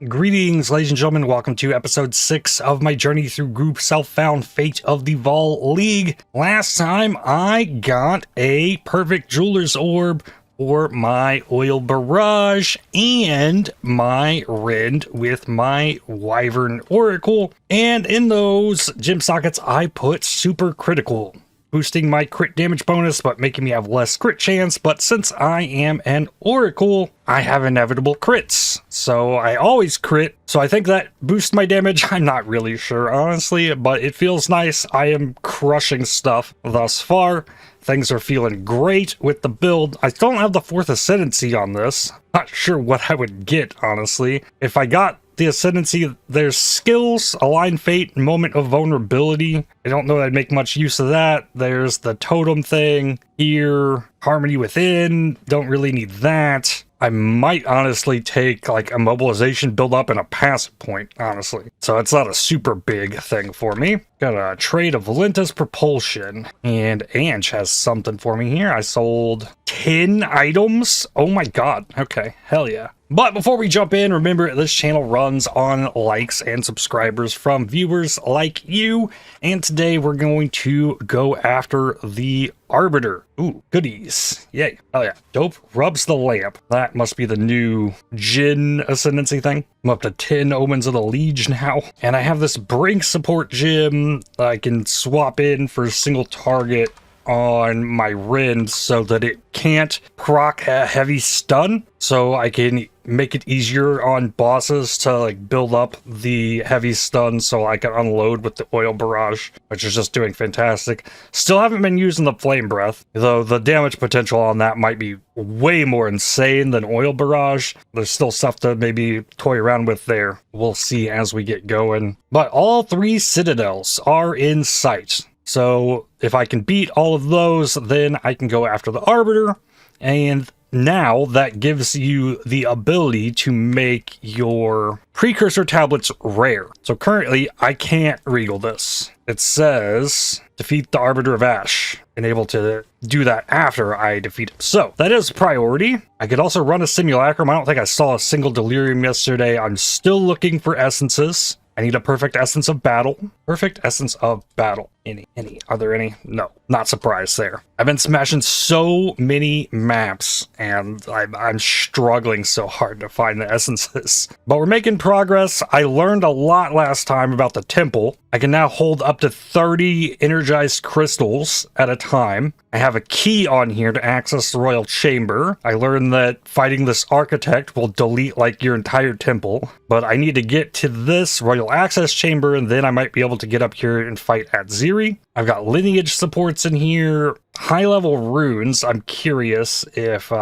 Greetings, ladies and gentlemen. Welcome to episode 6 of my journey through Group Self-Found Fate of the Vaal League. Last time I got a perfect jeweler's orb for my oil barrage and my Rend with my Wyvern Oracle. And in those gem sockets, I put Supercritical, boosting my crit damage bonus, but making me have less crit chance. But since I am an Oracle, I have inevitable crits. So I always crit. So I think that boosts my damage. I'm not really sure, honestly, but it feels nice. I am crushing stuff thus far. Things are feeling great with the build. I still don't have the 4th Ascendancy on this. Not sure what I would get, honestly. If I got the Ascendancy, there's skills, Align Fate, Moment of Vulnerability. I don't know that I'd make much use of that. There's the totem thing here, Harmony Within, don't really need that. I might honestly take like a mobilization build up and a passive point, honestly. So it's not a super big thing for me. Got a trade of Valentis Propulsion, and Ange has something for me here. I sold 10 items. Oh my god. Okay, hell yeah. But before we jump in, remember this channel runs on likes and subscribers from viewers like you. And today we're going to go after the Arbiter. Ooh, goodies. Yay. Oh yeah. Dope rubs the lamp. That must be the new Jin Ascendancy thing. I'm up to 10 Omens of the Liege now. And I have this Brink support gem that I can swap in for single target on my Rend so that it can't proc a heavy stun, so I can make it easier on bosses to like build up the heavy stun so I can unload with the oil barrage, which is just doing fantastic. Still haven't been using the flame breath, though the damage potential on that might be way more insane than oil barrage. There's still stuff to maybe toy around with there. We'll see as we get going. But all 3 citadels are in sight. So if I can beat all of those, then I can go after the Arbiter. And now that gives you the ability to make your precursor tablets rare. So currently I can't regal this. It says defeat the Arbiter of Ash and able to do that after I defeat him. So that is priority. I could also run a simulacrum. I don't think I saw a single delirium yesterday. I'm still looking for essences. I need a perfect essence of battle. Perfect essence of battle. Any? Are there any? No. Not surprised there. I've been smashing so many maps, and I'm struggling so hard to find the essences. But we're making progress. I learned a lot last time about the temple. I can now hold up to 30 energized crystals at a time. I have a key on here to access the royal chamber. I learned that fighting this architect will delete like your entire temple. But I need to get to this royal access chamber, and then I might be able to get up here and fight at Ziri. I've got lineage supports in here, high level runes. I'm curious if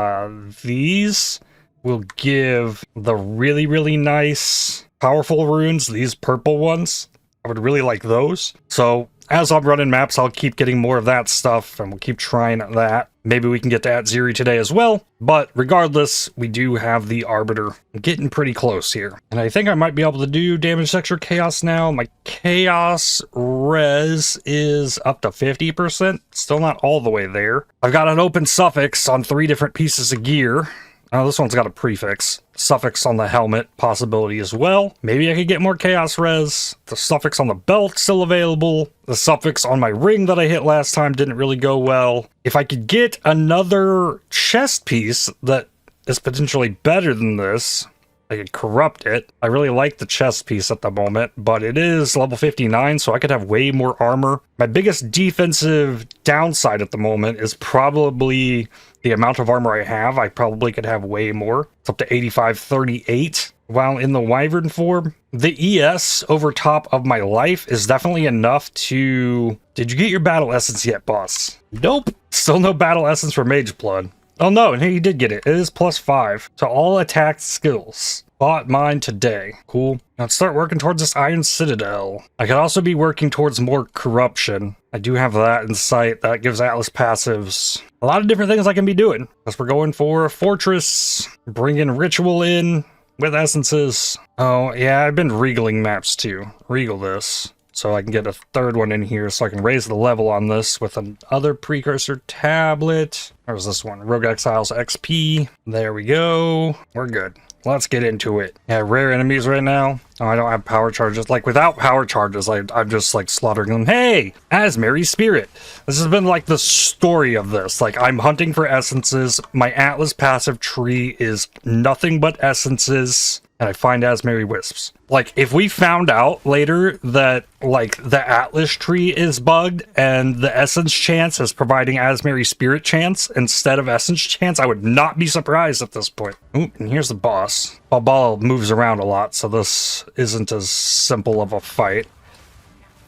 these will give the really nice powerful runes, these purple ones. I would really like those. So as I'm running maps, I'll keep getting more of that stuff, and we'll keep trying that. Maybe we can get to Ziri today as well. But regardless, we do have the Arbiter. I'm getting pretty close here. And I think I might be able to do damage sector chaos now. My chaos res is up to 50%. Still not all the way there. I've got an open suffix on 3 different pieces of gear. Oh, this one's got a prefix. Suffix on the helmet, possibility as well. Maybe I could get more chaos res. The suffix on the belt still available. The suffix on my ring that I hit last time didn't really go well. If I could get another chest piece that is potentially better than this, I could corrupt it. I really like the chest piece at the moment, but it is level 59, so I could have way more armor. My biggest defensive downside at the moment is probably the amount of armor I have. I probably could have way more. It's up to 8538. While in the Wyvern form, the ES over top of my life is definitely enough to... Did you get your battle essence yet, boss? Nope. Still no battle essence for Mage Blood. Oh no, and he did get it. It is +5 to all attack skills. Bought mine today. Cool. Now let's start working towards this Iron Citadel. I could also be working towards more corruption. I do have that in sight. That gives Atlas passives. A lot of different things I can be doing. Because we're going for Fortress, bringing Ritual in with essences. Oh yeah, I've been regaling maps too. Regal this. So I can get a 3rd one in here so I can raise the level on this with another precursor tablet. Where's this one? Rogue Exiles XP. There we go. We're good. let's get into it. Yeah, rare enemies right now. Oh, I don't have power charges. Like, without power charges, I'm just, like, slaughtering them. Hey, Asmary Spirit. This has been, like, the story of this. Like, I'm hunting for essences. My Atlas passive tree is nothing but essences. And I find Asmary Wisps. Like, if we found out later that, like, the Atlas tree is bugged and the Essence chance is providing Asmary Spirit chance instead of Essence chance, I would not be surprised at this point. Ooh, and here's the boss. Balbal moves around a lot, so this isn't as simple of a fight.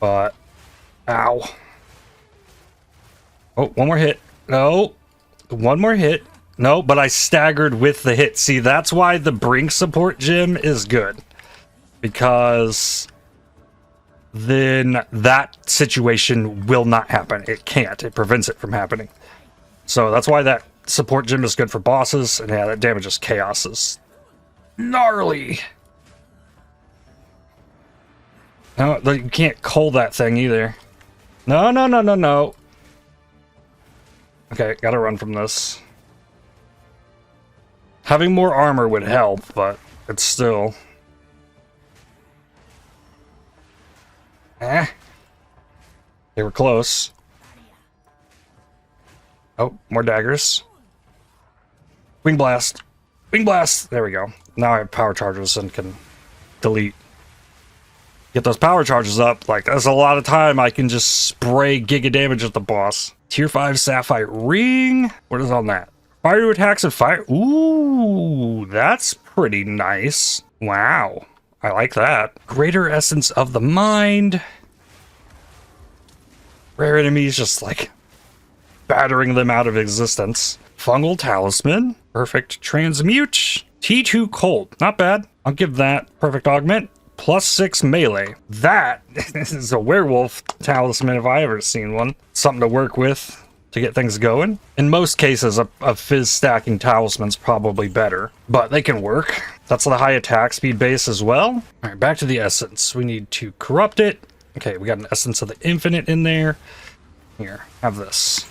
But, ow. Oh, one more hit. No, one more hit. No, but I staggered with the hit. See, that's why the Brink support gem is good. Because then that situation will not happen. It can't. It prevents it from happening. So that's why that support gem is good for bosses. And yeah, that damages chaos is gnarly. No, you can't cull that thing either. No, no, no, no, no. Okay, gotta run from this. Having more armor would help, but it's still... They were close. Oh, more daggers. Wing Blast. Wing Blast! There we go. Now I have power charges and can delete. Get those power charges up. Like, that's a lot of time I can just spray giga damage at the boss. Tier 5 Sapphire Ring. What is on that? Fire attacks and fire. Ooh, that's pretty nice. Wow. I like that. Greater Essence of the Mind. Rare enemies, just like battering them out of existence. Fungal Talisman. Perfect Transmute. T2 Cold. Not bad. I'll give that. Perfect Augment. +6 melee. That is a werewolf talisman if I ever seen one. Something to work with to get things going. In most cases, a fizz stacking talisman's probably better, but they can work. That's the high attack speed base as well. All right, back to the essence. We need to corrupt it. Okay, we got an essence of the infinite in there. Here, have this.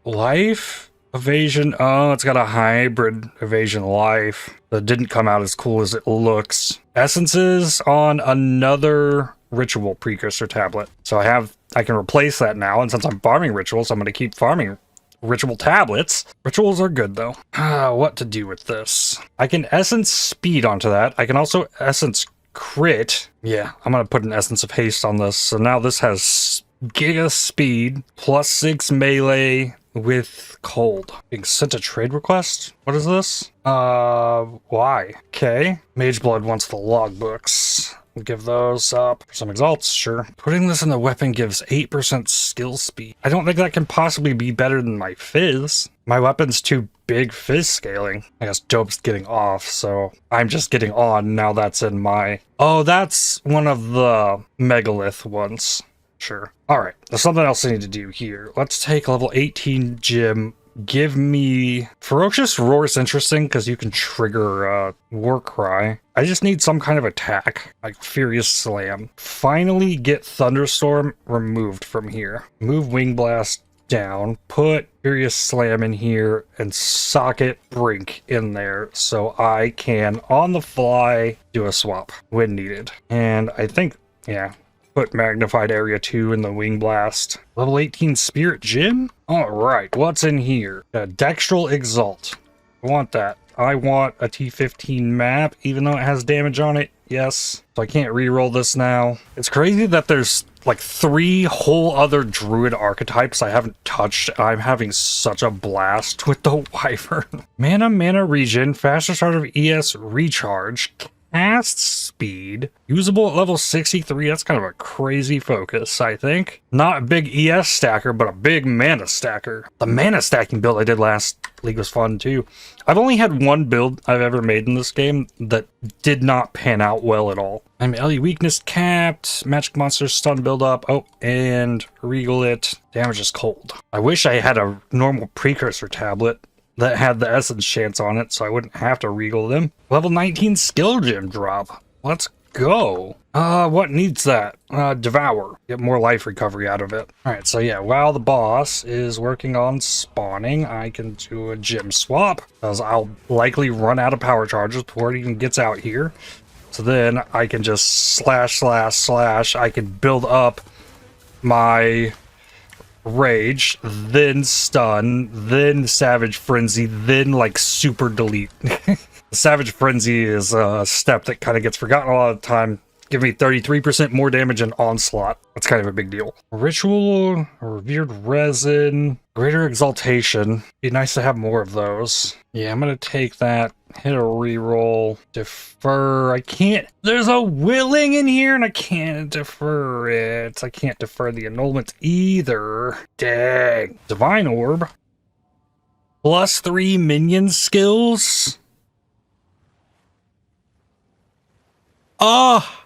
Life evasion. Oh, it's got a hybrid evasion life that didn't come out as cool as it looks. Essences on another ritual precursor tablet. So I can replace that now, and since I'm farming rituals, I'm going to keep farming ritual tablets. Rituals are good though. What to do with this? I can essence speed onto that. I can also essence crit. Yeah, I'm going to put an essence of haste on this. So now this has giga speed, +6 melee with cold. Being sent a trade request? What is this? Why? Okay. Mageblood wants the logbooks. We'll give those up for some exalts, sure. Putting this in the weapon gives 8% skill speed. I don't think that can possibly be better than my fizz. My weapon's too big fizz scaling. I guess dope's getting off, so I'm just getting on. Now that's in my... Oh, that's one of the megalith ones. Sure. Alright, there's something else I need to do here. Let's take level 18 gym. Give me... Ferocious Roar is interesting because you can trigger War Cry. I just need some kind of attack, like Furious Slam. Finally get Thunderstorm removed from here. Move Wing Blast down, put Furious Slam in here, and socket Brink in there so I can, on the fly, do a swap when needed. And I think, yeah, put Magnified Area 2 in the Wing Blast. Level 18 Spirit Gym? Alright, what's in here? Dextral Exalt. I want that. I want a T15 map, even though it has damage on it. Yes. So I can't reroll this now. It's crazy that there's like 3 whole other druid archetypes I haven't touched. I'm having such a blast with the Wyvern. Mana regen, faster start of ES recharge, cast speed, usable at level 63. That's kind of a crazy focus, I think. Not a big ES stacker, but a big mana stacker. The mana stacking build I did last league was fun too. I've only had one build I've ever made in this game that did not pan out well at all. I'm LE weakness capped, magic monster stun build up. Oh, and regal it. Damage is cold. I wish I had a normal precursor tablet that had the essence chance on it, so I wouldn't have to regal them. Level 19 skill gem drop. Let's go. What needs that? Devour. Get more life recovery out of it. Alright, so yeah, while the boss is working on spawning, I can do a gem swap, because I'll likely run out of power charges before it even gets out here. So then I can just slash. I can build up my rage, then stun, then savage frenzy, then like super delete. Savage Frenzy is a step that kind of gets forgotten a lot of the time. Give me 33% more damage in Onslaught. That's kind of a big deal. Ritual, Revered Resin, Greater Exaltation. Be nice to have more of those. Yeah, I'm going to take that. Hit a reroll. Defer. I can't. There's a willing in here and I can't defer it. I can't defer the annulment either. Dang. Divine Orb. +3 minion skills. Oh!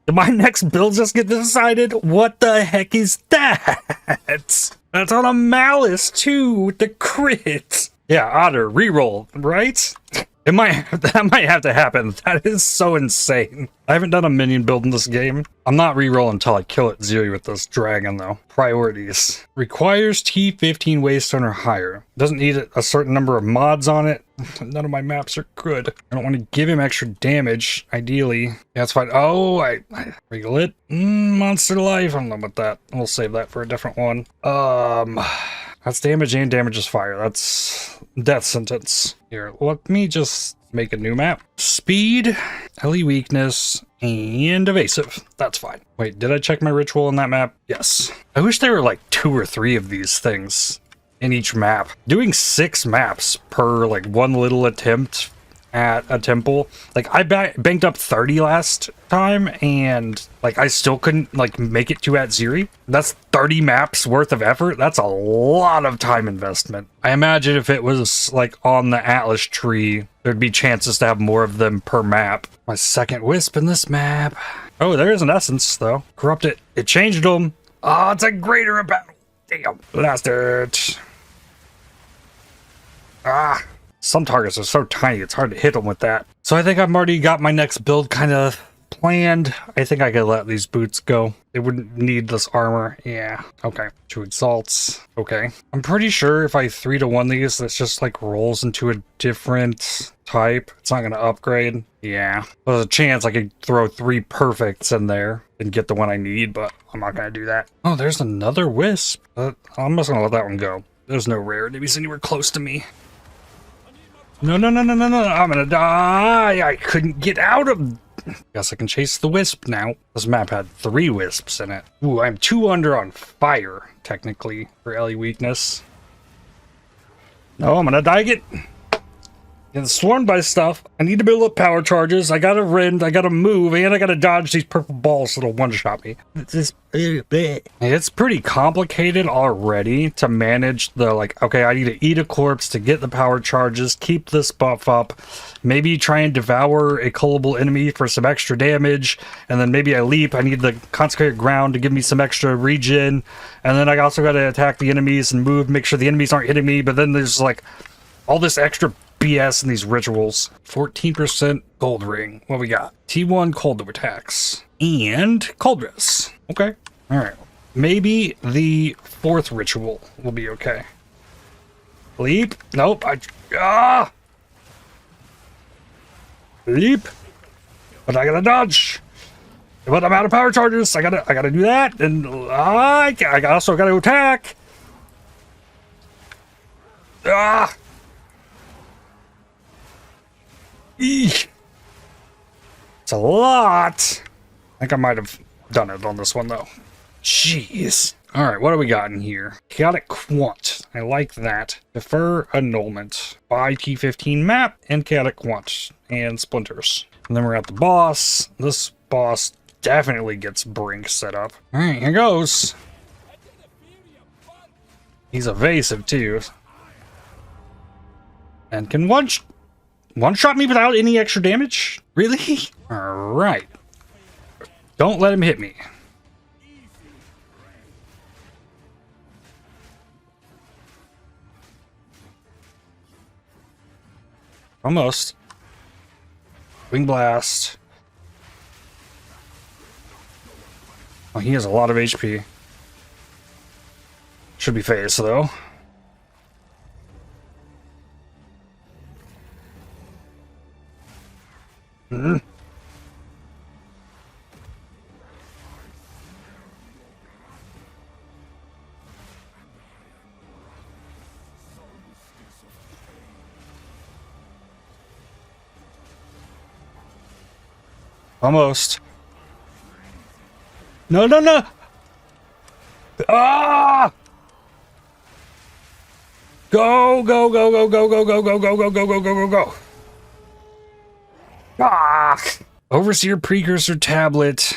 Did my next build just get decided? What the heck is that? That's on a Malice too, with the crit. Yeah, Otter, reroll, right? That might have to happen. That is so insane. I haven't done a minion build in this game. I'm not rerolling until I kill it Zeri with this dragon though. Priorities. Requires T15 Waystone or higher. Doesn't need a certain number of mods on it. None of my maps are good. I don't want to give him extra damage, ideally. Yeah, that's fine. Oh, I regal it. Monster life. I don't know about that. We'll save that for a different one. That's damage and damage is fire. That's death sentence. Here, let me just make a new map. Speed, LE weakness, and evasive. That's fine. Wait, did I check my ritual on that map? Yes. I wish there were like 2 or 3 of these things in each map. Doing 6 maps per like one little attempt at a temple. Like I banked up 30 last time and like I still couldn't like make it to at Zeri. That's 30 maps worth of effort. That's a lot of time investment. I imagine if it was like on the Atlas tree, there'd be chances to have more of them per map. My second wisp in this map. Oh, there is an essence though. Corrupt it. It changed them. Oh, it's a greater battle. Damn. Blast it. Ah. Some targets are so tiny, it's hard to hit them with that. So I think I've already got my next build kind of planned. I think I could let these boots go. They wouldn't need this armor. Yeah, okay. 2 exalts. Okay. I'm pretty sure if I 3-to-1 these, this just like rolls into a different type. It's not going to upgrade. Yeah. There's a chance I could throw 3 perfects in there and get the one I need, but I'm not going to do that. Oh, there's another wisp. I'm just going to let that one go. There's no rare enemies anywhere close to me. No, I'm gonna die. I couldn't get out of... Guess I can chase the wisp now. This map had 3 wisps in it. Ooh, I'm 2 under on fire, technically, for LE weakness. No, I'm gonna die again. Getting swarmed by stuff. I need to build up power charges. I gotta rend, I gotta move, and I gotta dodge these purple balls that'll one-shot me. It's pretty complicated already to manage the, like, okay, I need to eat a corpse to get the power charges, keep this buff up, maybe try and devour a cullable enemy for some extra damage, and then maybe I leap, I need the consecrated ground to give me some extra regen, and then I also gotta attack the enemies and move, make sure the enemies aren't hitting me, but then there's, like, all this extra BS in these rituals. 14% gold ring. What we got? T1 cold attacks. And Coldress. Okay. Alright. Maybe the 4th ritual will be okay. Leap? Nope. Leap. But I gotta dodge. But I'm out of power charges. I gotta do that. And I also gotta attack. Eesh. It's a lot. I think I might have done it on this one though. Jeez. Alright, what do we got in here? Chaotic Quant. I like that. Defer annulment. Buy T15 map and Chaotic Quant and splinters. And then we're at the boss. This boss definitely gets Brink set up. Alright, here goes. He's evasive too. And can one-shot me without any extra damage? Really? Alright. Don't let him hit me. Almost. Wing Blast. Oh, he has a lot of HP. Should be phased, though. Almost. No, no, no! Ah! Go, go, go, go, go, go, go, go, go, go, go, go, go, go, go. Ah! Overseer Precursor Tablet,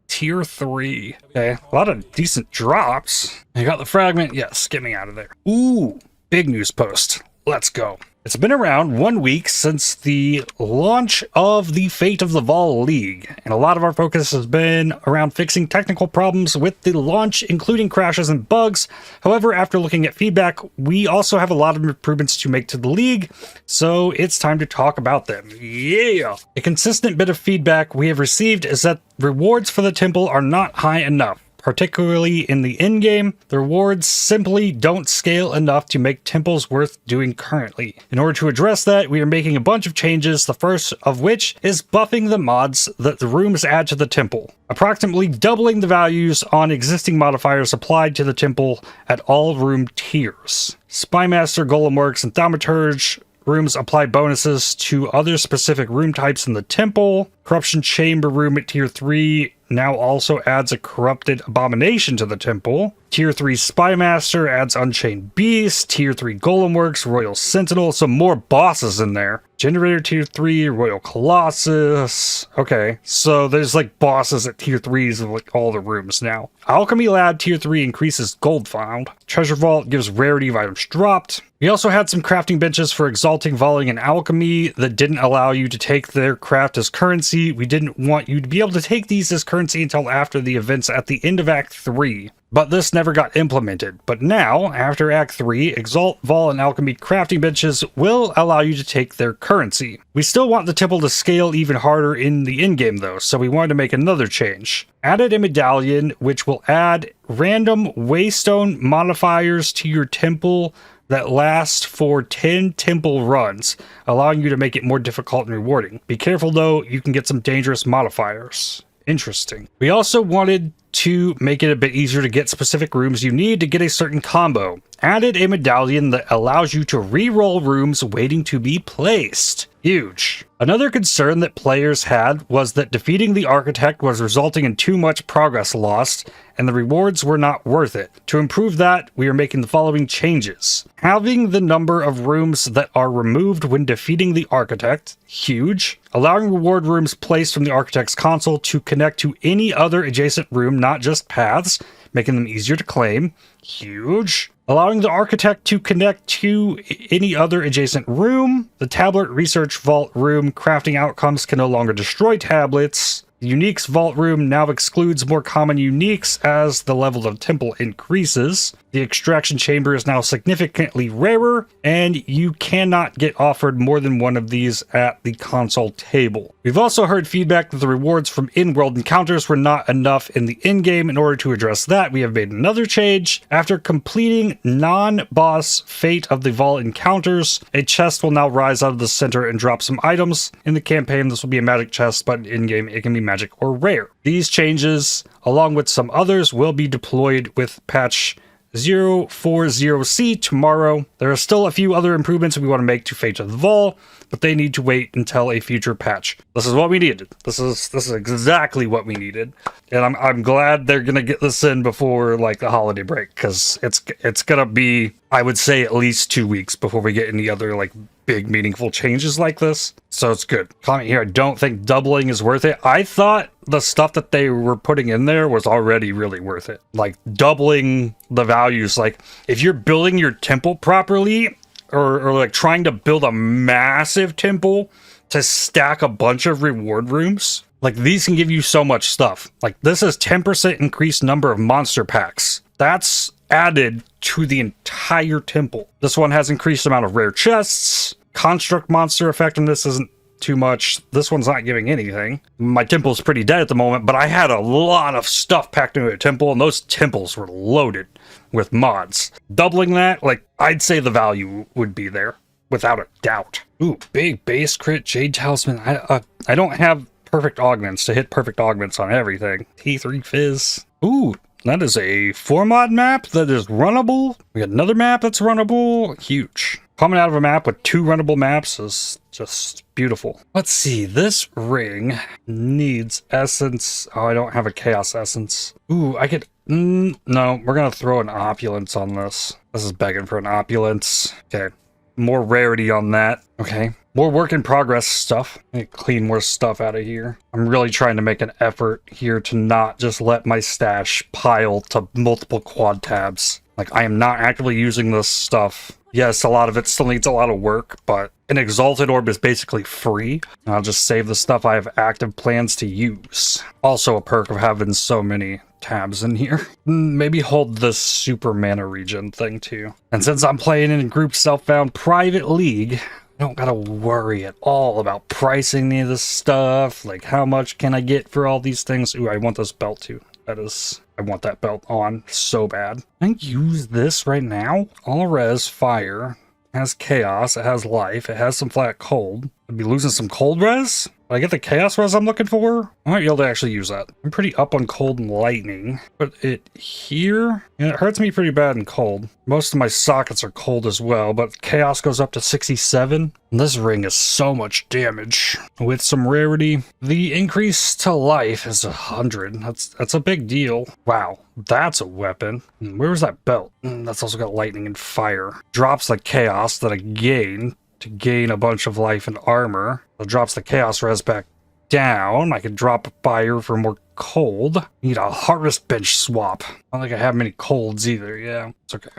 Tier 3. Okay, a lot of decent drops. I got the fragment. Yes, get me out of there. Ooh, big news post. Let's go. It's been around 1 week since the launch of the Fate of the Vaal League, and a lot of our focus has been around fixing technical problems with the launch, including crashes and bugs. However, after looking at feedback, we also have a lot of improvements to make to the league, so it's time to talk about them. Yeah! A consistent bit of feedback we have received is that rewards for the temple are not high enough. Particularly in the in-game, the rewards simply don't scale enough to make temples worth doing currently. In order to address that, we are making a bunch of changes, the first of which is buffing the mods that the rooms add to the temple, approximately doubling the values on existing modifiers applied to the temple at all room tiers. Spymaster, Golemworks, and Thaumaturge rooms apply bonuses to other specific room types in the temple. Corruption Chamber room at Tier 3 now also adds a Corrupted Abomination to the temple. Tier 3 Spymaster adds Unchained Beast. Tier 3 Golemworks, Royal Sentinel, some more bosses in there. Generator Tier 3, Royal Colossus. Okay, so there's like bosses at Tier 3s of like all the rooms now. Alchemy Lab Tier 3 increases gold found. Treasure Vault gives rarity of items dropped. We also had some crafting benches for Exalting, Volleying, and Alchemy that didn't allow you to take their craft as currency. We didn't want you to be able to take these as currency until after the events at the end of Act 3. But this never got implemented. But now, after Act 3, Exalt, Vol, and Alchemy crafting benches will allow you to take their currency. We still want the temple to scale even harder in the in-game though, so we wanted to make another change. Added a medallion which will add random Waystone modifiers to your temple that last for 10 temple runs, allowing you to make it more difficult and rewarding. Be careful though, you can get some dangerous modifiers. Interesting. We also wanted to make it a bit easier to get specific rooms you need to get a certain combo. Added a medallion that allows you to re-roll rooms waiting to be placed. Huge. Another concern that players had was that defeating the Architect was resulting in too much progress lost, and the rewards were not worth it. To improve that, we are making the following changes. Having the number of rooms that are removed when defeating the Architect, huge. Allowing reward rooms placed from the Architect's console to connect to any other adjacent room, not just paths, making them easier to claim, huge. Allowing the Architect to connect to any other adjacent room. The Tablet Research Vault room crafting outcomes can no longer destroy tablets. The Uniques Vault room now excludes more common uniques as the level of temple increases. The Extraction Chamber is now significantly rarer, and you cannot get offered more than one of these at the console table. We've also heard feedback that the rewards from in-world encounters were not enough in the in-game. In order to address that, we have made another change. After completing non-boss Fate of the Vaal encounters, a chest will now rise out of the center and drop some items. In the campaign, this will be a magic chest, but in-game, it can be magic or rare. These changes, along with some others, will be deployed with patch 040C tomorrow. There are still a few other improvements we want to make to Fate of the Vaal, but they need to wait until a future patch. This is what we needed. This is exactly what we needed, and I'm glad they're gonna get this in before like the holiday break, because it's gonna be, I would say, at least 2 weeks before we get any other like big meaningful changes like this. So it's good. Comment here, I don't think doubling is worth it. I thought the stuff that they were putting in there was already really worth it. Like doubling the values, like if you're building your temple properly, or like trying to build a massive temple to stack a bunch of reward rooms, like these can give you so much stuff. Like this is 10% increased number of monster packs. That's added to the entire temple. This one has increased amount of rare chests, construct monster effectiveness isn't too much. This one's not giving anything. My temple's pretty dead at the moment, but I had a lot of stuff packed into a temple, and those temples were loaded with mods. Doubling that, like, I'd say the value would be there, without a doubt. Ooh, big base crit, Jade Talisman. I don't have perfect augments to hit perfect augments on everything. T3 Fizz. Ooh, that is a 4-mod map that is runnable. We got another map that's runnable. Huge. Coming out of a map with 2 runnable maps is just beautiful. Let's see, this ring needs essence. Oh, I don't have a chaos essence. Ooh, I could... no, we're gonna throw an opulence on this. This is begging for an opulence. Okay, more rarity on that. Okay, more work in progress stuff. I need to clean more stuff out of here. I'm really trying to make an effort here to not just let my stash pile to multiple quad tabs. Like, I am not actively using this stuff. Yes, a lot of it still needs a lot of work, but an Exalted Orb is basically free. I'll just save the stuff I have active plans to use. Also a perk of having so many tabs in here. Maybe hold the super mana regen thing too. And since I'm playing in a group self-found private league, I don't gotta worry at all about pricing any of this stuff. Like, how much can I get for all these things? Ooh, I want this belt too. I want that belt on so bad. I can use this right now. All res, fire, has chaos, it has life, it has some flat cold. I'd be losing some cold res. But I get the chaos res I'm looking for. I might be able to actually use that. I'm pretty up on cold and lightning. Put it here. And it hurts me pretty bad in cold. Most of my sockets are cold as well, but chaos goes up to 67. And this ring is so much damage. With some rarity, the increase to life is 100. That's a big deal. Wow, that's a weapon. Where was that belt? That's also got lightning and fire. Drops the chaos that I gain to gain a bunch of life and armor. It drops the chaos res back down. I could drop fire for more cold. Need a harvest bench swap. I don't think I have many colds either. Yeah, it's okay.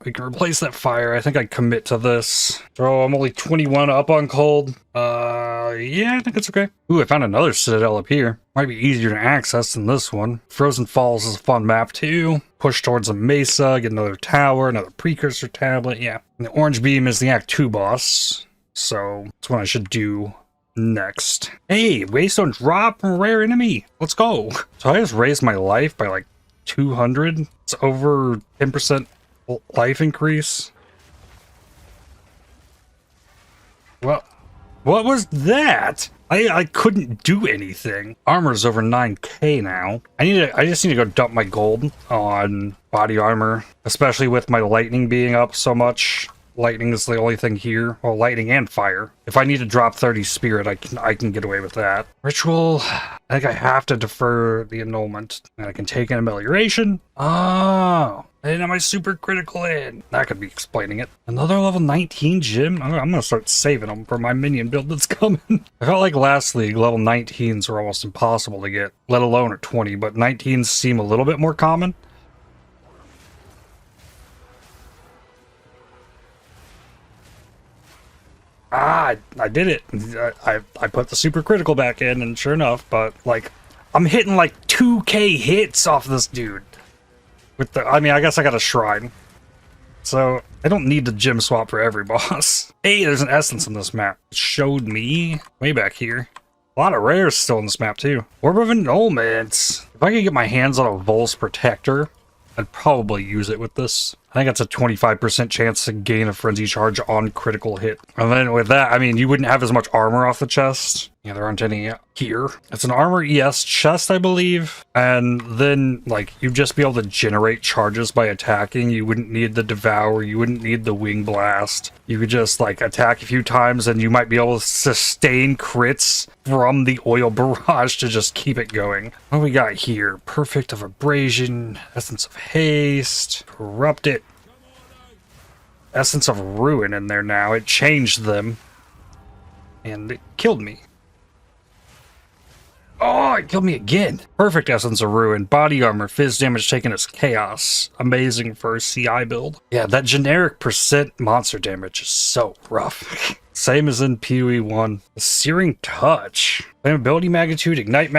We can replace that fire. I think I'd commit to this. So I'm only 21 up on cold. Yeah, I think it's okay. Ooh, I found another citadel up here. Might be easier to access than this one. Frozen Falls is a fun map too. Push towards a mesa, get another tower, another precursor tablet, yeah. And the orange beam is the Act 2 boss. So that's what I should do next. Hey, Waystone drop from a rare enemy. Let's go. So I just raised my life by like 200. It's over 10% life increase. Well, what was that? I couldn't do anything. Armor's over 9k now. I just need to go dump my gold on body armor, especially with my lightning being up so much. Lightning is the only thing here. Well, lightning and fire. If I need to drop 30 spirit, I can get away with that. Ritual, I think I have to defer the annulment. And I can take an amelioration. Oh, I didn't have my supercritical in. That could be explaining it. Another level 19 gym? I'm gonna start saving them for my minion build that's coming. I felt like last league, level 19s were almost impossible to get, let alone at 20, but 19s seem a little bit more common. Ah, I did it. I put the supercritical back in, and sure enough, but like, I'm hitting like 2k hits off this dude. With the, I mean, I guess I got a shrine. So, I don't need the gym swap for every boss. Hey, there's an essence in this map. It showed me way back here. A lot of rares still in this map, too. Orb of Annulment. If I could get my hands on a Vol's Protector, I'd probably use it with this. I think that's a 25% chance to gain a frenzy charge on critical hit. And then with that, I mean, you wouldn't have as much armor off the chest. Yeah, there aren't any here. It's an armor ES chest, I believe. And then, like, you'd just be able to generate charges by attacking. You wouldn't need the Devour. You wouldn't need the Wing Blast. You could just, like, attack a few times and you might be able to sustain crits from the Oil Barrage to just keep it going. What do we got here? Perfect of Abrasion, Essence of Haste, Corrupt It. Essence of Ruin in there now. It changed them. And it killed me. Oh, it killed me again. Perfect Essence of Ruin. Body armor. Fizz damage taken as chaos. Amazing for a CI build. Yeah, that generic percent monster damage is so rough. Same as in PoE 1. Searing Touch. Flammability magnitude, ignite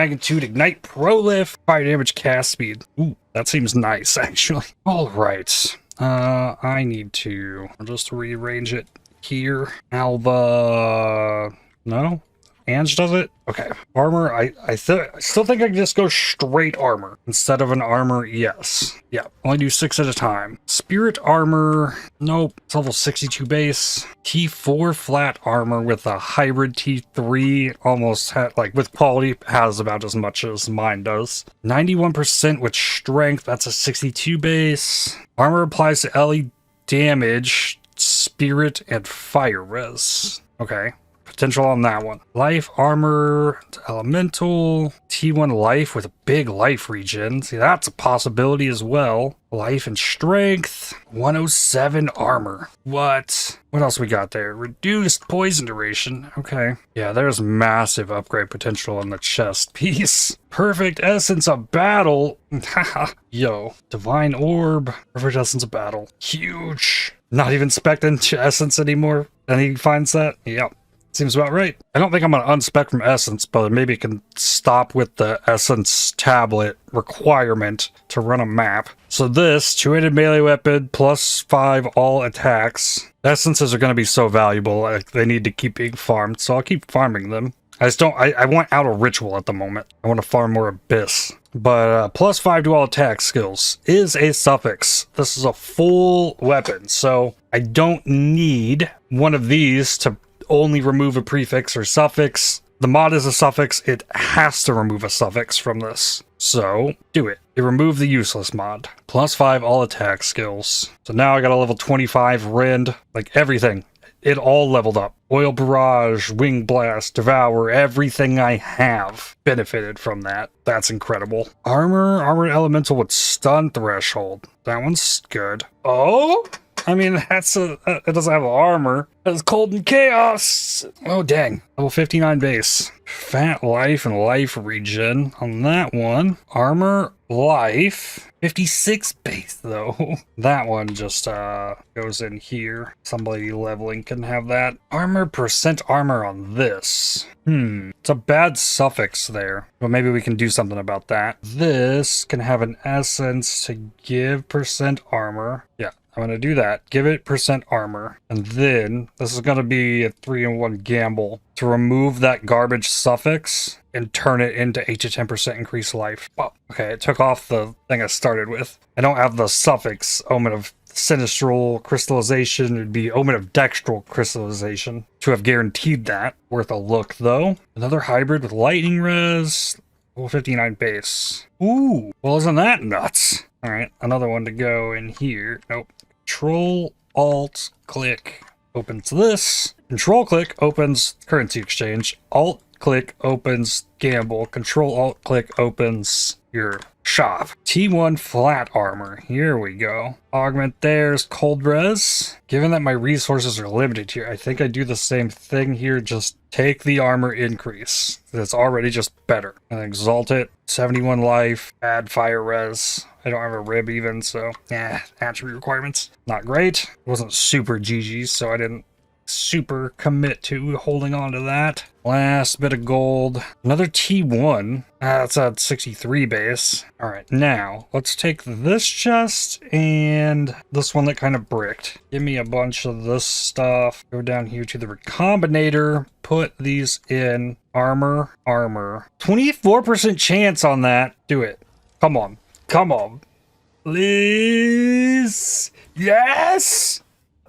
prolift, fire damage cast speed. Ooh, that seems nice, actually. Alright. I need to... I'll just rearrange it here. Alva, no? Ange does it? Okay. Armor, I still think I can just go straight armor instead of an armor. Yes. Yeah. Only do 6 at a time. Spirit armor. Nope. It's level 62 base. T4 flat armor with a hybrid T3. Almost like with quality has about as much as mine does. 91% with strength. That's a 62 base. Armor applies to LE damage, spirit, and fire res. Okay. Potential on that one. Life, armor, elemental, T1 life with a big life regen. See, that's a possibility as well. Life and strength, 107 armor. What else we got there? Reduced poison duration. Okay. Yeah, there's massive upgrade potential on the chest piece. Perfect essence of battle. Yo. Divine orb. Perfect essence of battle. Huge. Not even spec'd into essence anymore. And he finds that? Yep. Seems about right. I don't think I'm going to unspec from Essence, but maybe it can stop with the Essence tablet requirement to run a map. So this, 2-handed melee weapon, +5 all attacks. Essences are going to be so valuable, like, they need to keep being farmed, so I'll keep farming them. I just don't, I want out of Ritual at the moment. I want to farm more Abyss. But +5 to all attack skills is a suffix. This is a full weapon, so I don't need one of these to only remove a prefix or suffix. The mod is a suffix. It has to remove a suffix from this. So do it. You remove the useless mod. +5 all attack skills. So now I got a level 25 Rend. Like everything. It all leveled up. Oil Barrage, Wing Blast, Devour, everything I have benefited from that. That's incredible. Armor elemental with stun threshold. That one's good. Oh? I mean, that's it doesn't have armor. That's cold and chaos. Oh, dang. Level 59 base. Fat life and life regen on that one. Armor, life. 56 base, though. That one just goes in here. Somebody leveling can have that. Armor, percent armor on this. It's a bad suffix there. But maybe we can do something about that. This can have an essence to give percent armor. Yeah. I'm going to do that. Give it percent armor. And then this is going to be a 3-in-1 gamble to remove that garbage suffix and turn it into 8 to 10% increased life. Well, okay, it took off the thing I started with. I don't have the suffix Omen of Sinistral Crystallization. It would be Omen of Dextral Crystallization to have guaranteed that. Worth a look, though. Another hybrid with lightning res. Level 59 base. Ooh, well, isn't that nuts? All right, another one to go in here. Nope. Control, Alt, click, opens this. Control, click, opens currency exchange. Alt, click, opens gamble. Control, Alt, click, opens your shop. T1 flat armor. Here we go. Augment there's cold res. Given that my resources are limited here, I think I do the same thing here. Just take the armor increase. That's already just better. And exalt it. 71 life. Add fire res. I don't have a rib even, so attribute requirements. Not great. It wasn't super GG's, so I didn't super commit to holding on to that. Last bit of gold. Another T1. That's at 63 base. Alright, now let's take this chest and this one that kind of bricked. Give me a bunch of this stuff. Go down here to the recombinator. Put these in. Armor. 24% chance on that. Do it. Come on. Come on. Please. Yes!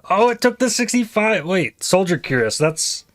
Oh, it took the 65. Wait, Soldier Curious. That's...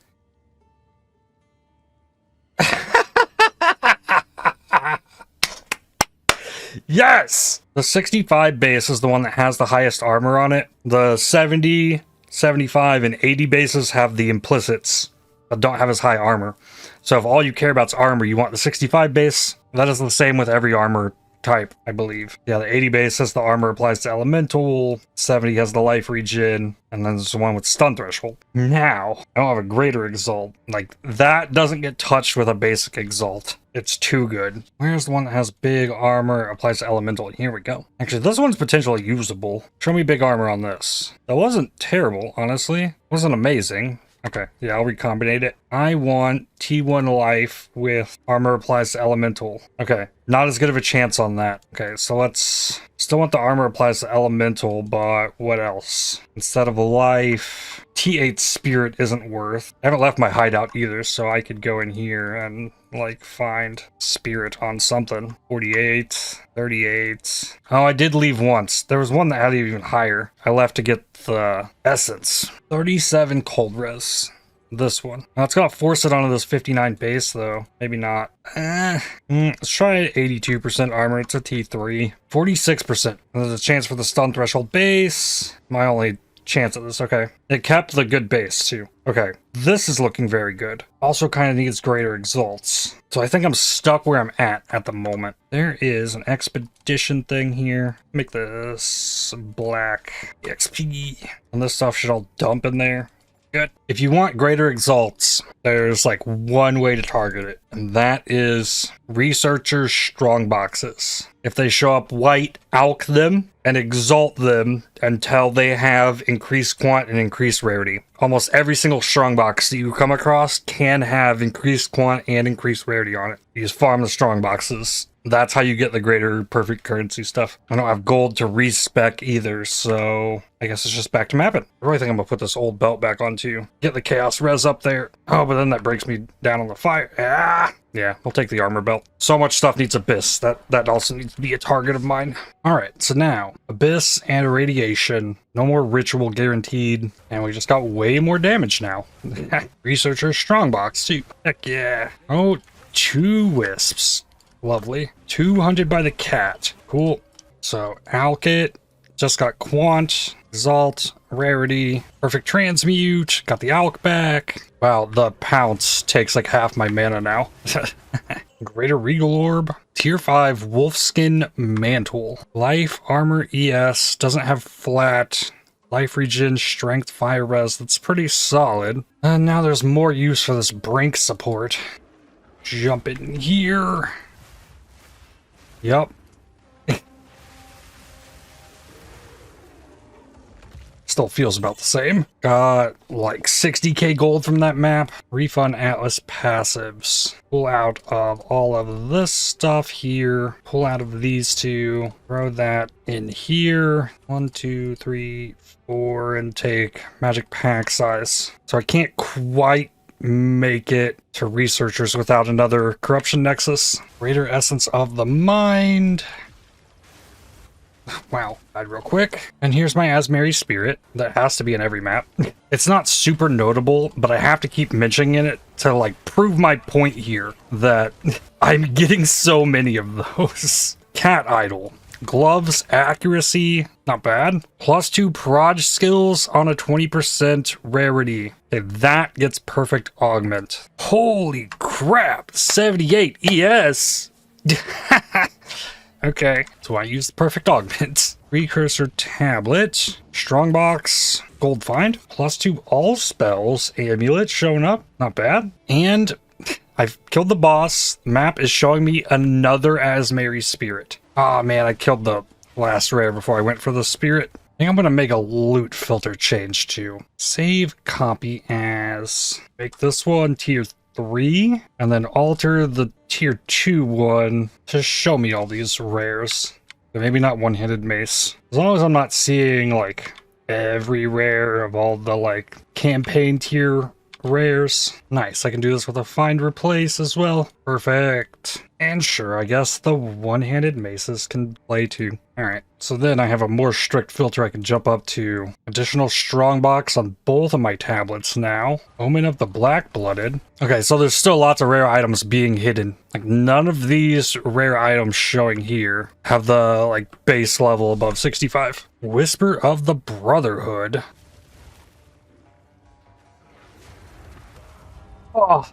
Yes! The 65 base is the one that has the highest armor on it. The 70, 75, and 80 bases have the implicits that don't have as high armor. So if all you care about is armor, you want the 65 base. That is the same with every armor type, I believe. Yeah, the 80 base has the armor applies to elemental, 70 has the life regen, and then there's the one with stun threshold. Now, I don't have a greater exalt. Like, that doesn't get touched with a basic exalt. It's too good. Where's the one that has big armor, applies to elemental? Here we go. Actually, this one's potentially usable. Show me big armor on this. That wasn't terrible, honestly. It wasn't amazing. Okay, yeah, I'll recombinate it. I want T1 life with armor applies to elemental. Okay, Not as good of a chance on that. Okay, so let's... Still want the armor applies to elemental, but what else? Instead of life, T8 spirit isn't worth. I haven't left my hideout either, so I could go in here and like find spirit on something. 48, 38. Oh, I did leave once. There was one that had even higher. I left to get the essence. 37 cold res. This one. Now it's gonna force it onto this 59 base though. Maybe not. Let's try 82% armor. It's a T3. 46%. There's a chance for the stun threshold base. My only chance at this. Okay. It kept the good base too. Okay. This is looking very good. Also kind of needs greater exalts. So I think I'm stuck where I'm at the moment. There is an expedition thing here. Make this black XP. And this stuff should all dump in there. Good. If you want greater exalts, there's like one way to target it, and that is researchers' strong boxes. If they show up white, alch them and exalt them until they have increased quant and increased rarity. Almost every single strong box that you come across can have increased quant and increased rarity on it. You just farm the strong boxes. That's how you get the greater perfect currency stuff. I don't have gold to respec either, so I guess it's just back to mapping. I really think I'm gonna put this old belt back on too. Get the chaos res up there. Oh, but then that breaks me down on the fire. Ah! Yeah, we'll take the armor belt. So much stuff needs abyss. That also needs to be a target of mine. Alright, so now, abyss and irradiation. No more ritual guaranteed. And we just got way more damage now. Researcher strongbox too. Heck yeah. Oh, 2 wisps. Lovely. 200 by the cat. Cool. So, Alkit. Just got Quant. Exalt. Rarity. Perfect Transmute. Got the Alk back. Wow, the Pounce takes like half my mana now. Greater Regal Orb. Tier 5 Wolfskin Mantle. Life, Armor, ES. Doesn't have flat. Life regen, strength, fire res. That's pretty solid. And now there's more use for this brink support. Jump in here. Yup. Still feels about the same. Got like 60k gold from that map. Refund Atlas passives. Pull out of all of this stuff here. Pull out of these two. Throw that in here. 1, 2, 3, 4. And take magic pack size. So I can't quite make it to researchers without another corruption nexus. Greater essence of the mind. Wow, died real quick. And here's my Asmeri spirit. That has to be in every map. It's not super notable, but I have to keep mentioning it to like prove my point here that I'm getting so many of those. Cat idol. Gloves, accuracy, not bad. +2 proj skills on a 20% rarity. Okay, that gets perfect augment. Holy crap, 78 ES. Okay, so I use the perfect augment. Precursor tablet, strongbox, gold find, +2 all spells, amulet showing up, not bad. And I've killed the boss. The map is showing me another Asmeri spirit. Oh man, I killed the last rare before I went for the spirit. I think I'm gonna make a loot filter change too. Save copy as. Make this one tier 3, and then alter the tier 2 one to show me all these rares. But maybe not one-handed mace. As long as I'm not seeing like every rare of all the like campaign tier rares. Nice, I can do this with a find replace as well. Perfect. And sure, I guess the one-handed maces can play too. Alright, so then I have a more strict filter I can jump up to. Additional strongbox on both of my tablets now. Omen of the Black-Blooded. Okay, so there's still lots of rare items being hidden. Like none of these rare items showing here have the like base level above 65. Whisper of the Brotherhood. Oh,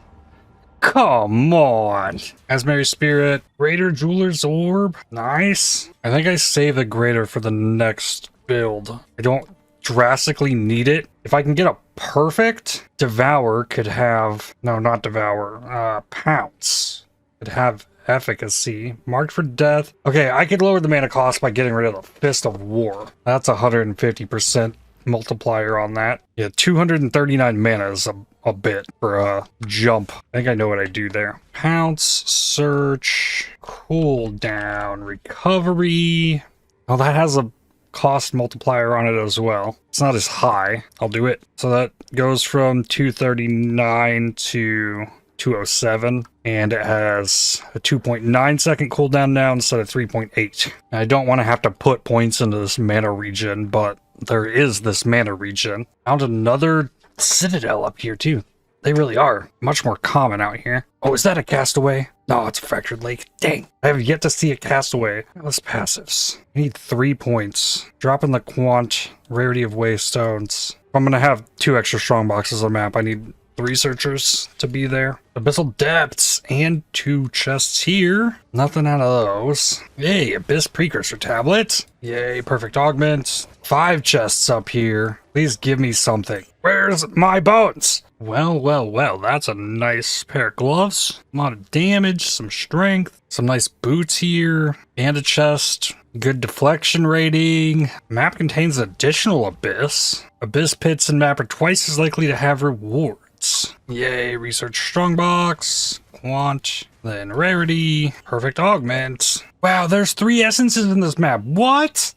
come on. Asmeri Spirit. Greater Jeweler's Orb. Nice. I think I save the Greater for the next build. I don't drastically need it. If I can get a perfect, Devour could have... No, not Devour. Pounce. Could have efficacy. Marked for death. Okay, I could lower the mana cost by getting rid of the Fist of War. That's 150% multiplier on that. Yeah, 239 mana is a bit for a jump. I think I know what I do there. Pounce, search, cooldown, recovery. Oh, that has a cost multiplier on it as well. It's not as high. I'll do it. So that goes from 239 to 207, and it has a 2.9 second cooldown now instead of 3.8. I don't want to have to put points into this mana regen, but there is this mana regen. Found another Citadel up here too. They really are much more common out here. Oh, is that a castaway? No, it's a fractured lake. Dang, I have yet to see a castaway. Let's passives. I need 3 points. Drop in the quant, rarity of waystones. If I'm gonna have 2 extra strong boxes on the map, I need 3 searchers to be there. Abyssal depths and 2 chests here. Nothing out of those. Yay, abyss precursor tablet. Yay, perfect augment. 5 chests up here. Please give me something. Where's my bones? Well, well, well, that's a nice pair of gloves. A lot of damage, some strength, some nice boots here, and a chest. Good deflection rating. Map contains additional abyss. Abyss pits and map are twice as likely to have rewards. Yay, research strongbox, quant, then rarity, perfect augment. Wow, there's 3 essences in this map. What?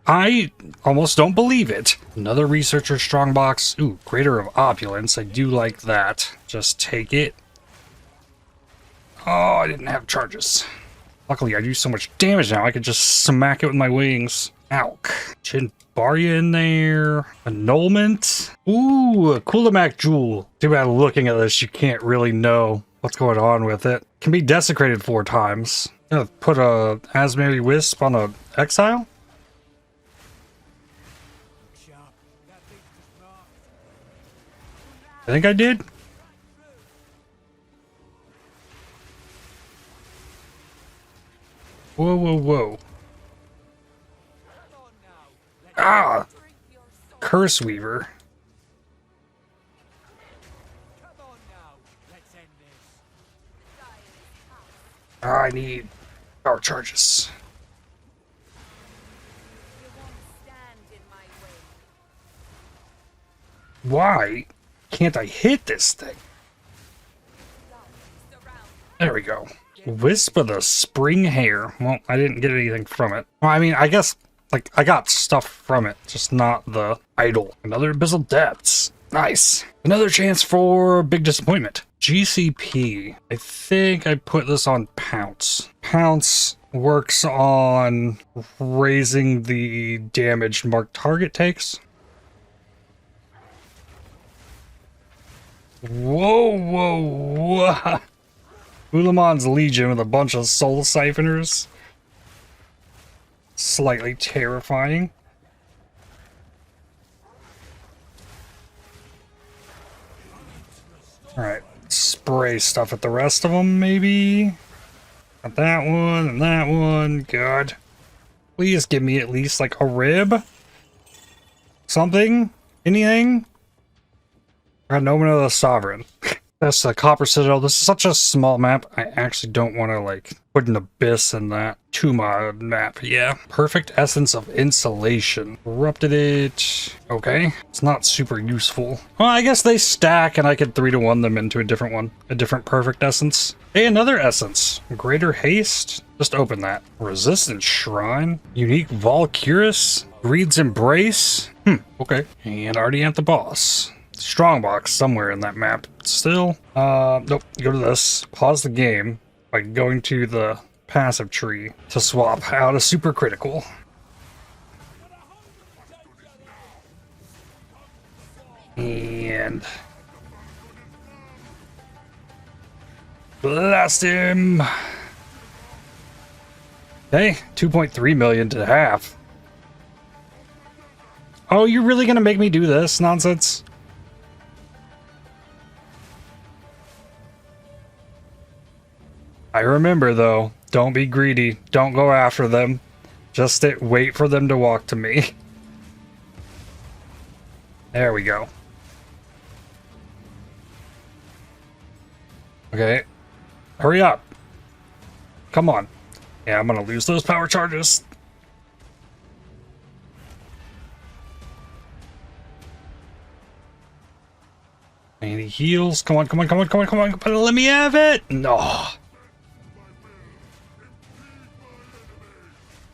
I almost don't believe it. Another researcher strongbox. Ooh, greater of opulence. I do like that. Just take it. Oh, I didn't have charges. Luckily, I do so much damage now, I could just smack it with my wings. Ow. Chinbaria in there. Annulment. Ooh, a Kulamac Jewel. Too bad looking at this, you can't really know what's going on with it. Can be desecrated 4 times. Gonna put a Asmeri Wisp on a exile? I think I did. Whoa, whoa, whoa. Ah! Curse Weaver. I need power charges. Why can't I hit this thing? There we go. Wisp of the Spring Hair. Well, I didn't get anything from it. Well, I mean, I guess, like, I got stuff from it, just not the idol. Another Abyssal Depths. Nice. Another chance for big disappointment. GCP. I think I put this on Pounce. Pounce works on raising the damage marked target takes. Whoa, whoa, whoa. Ulamon's Legion with a bunch of soul siphoners. Slightly terrifying. Alright, spray stuff at the rest of them, maybe? Got that one and that one. God. Please give me at least like a rib? Something? Anything? I got Nomen of the Sovereign. That's the Copper Citadel. This is such a small map. I actually don't want to like put an abyss in that 2-mod map. Yeah. Perfect Essence of Insulation. Corrupted it. Okay. It's not super useful. Well, I guess they stack and I could 3-to-1 them into a different one. A different Perfect Essence. Hey, another Essence. Greater Haste. Just open that. Resistance Shrine. Unique Valkyrus. Greed's Embrace. Okay. And already at the boss. Strongbox somewhere in that map still. Nope. Go to this. Pause the game by going to the passive tree to swap out a Supercritical. And blast him. Hey, 2.3 million to half. Oh, you're really gonna make me do this nonsense? I remember though, don't be greedy, don't go after them. Just wait for them to walk to me. There we go. Okay, hurry up. Come on. Yeah, I'm gonna lose those power charges. Any heals? Come on, come on, come on, come on, come on, come on. Let me have it. No. All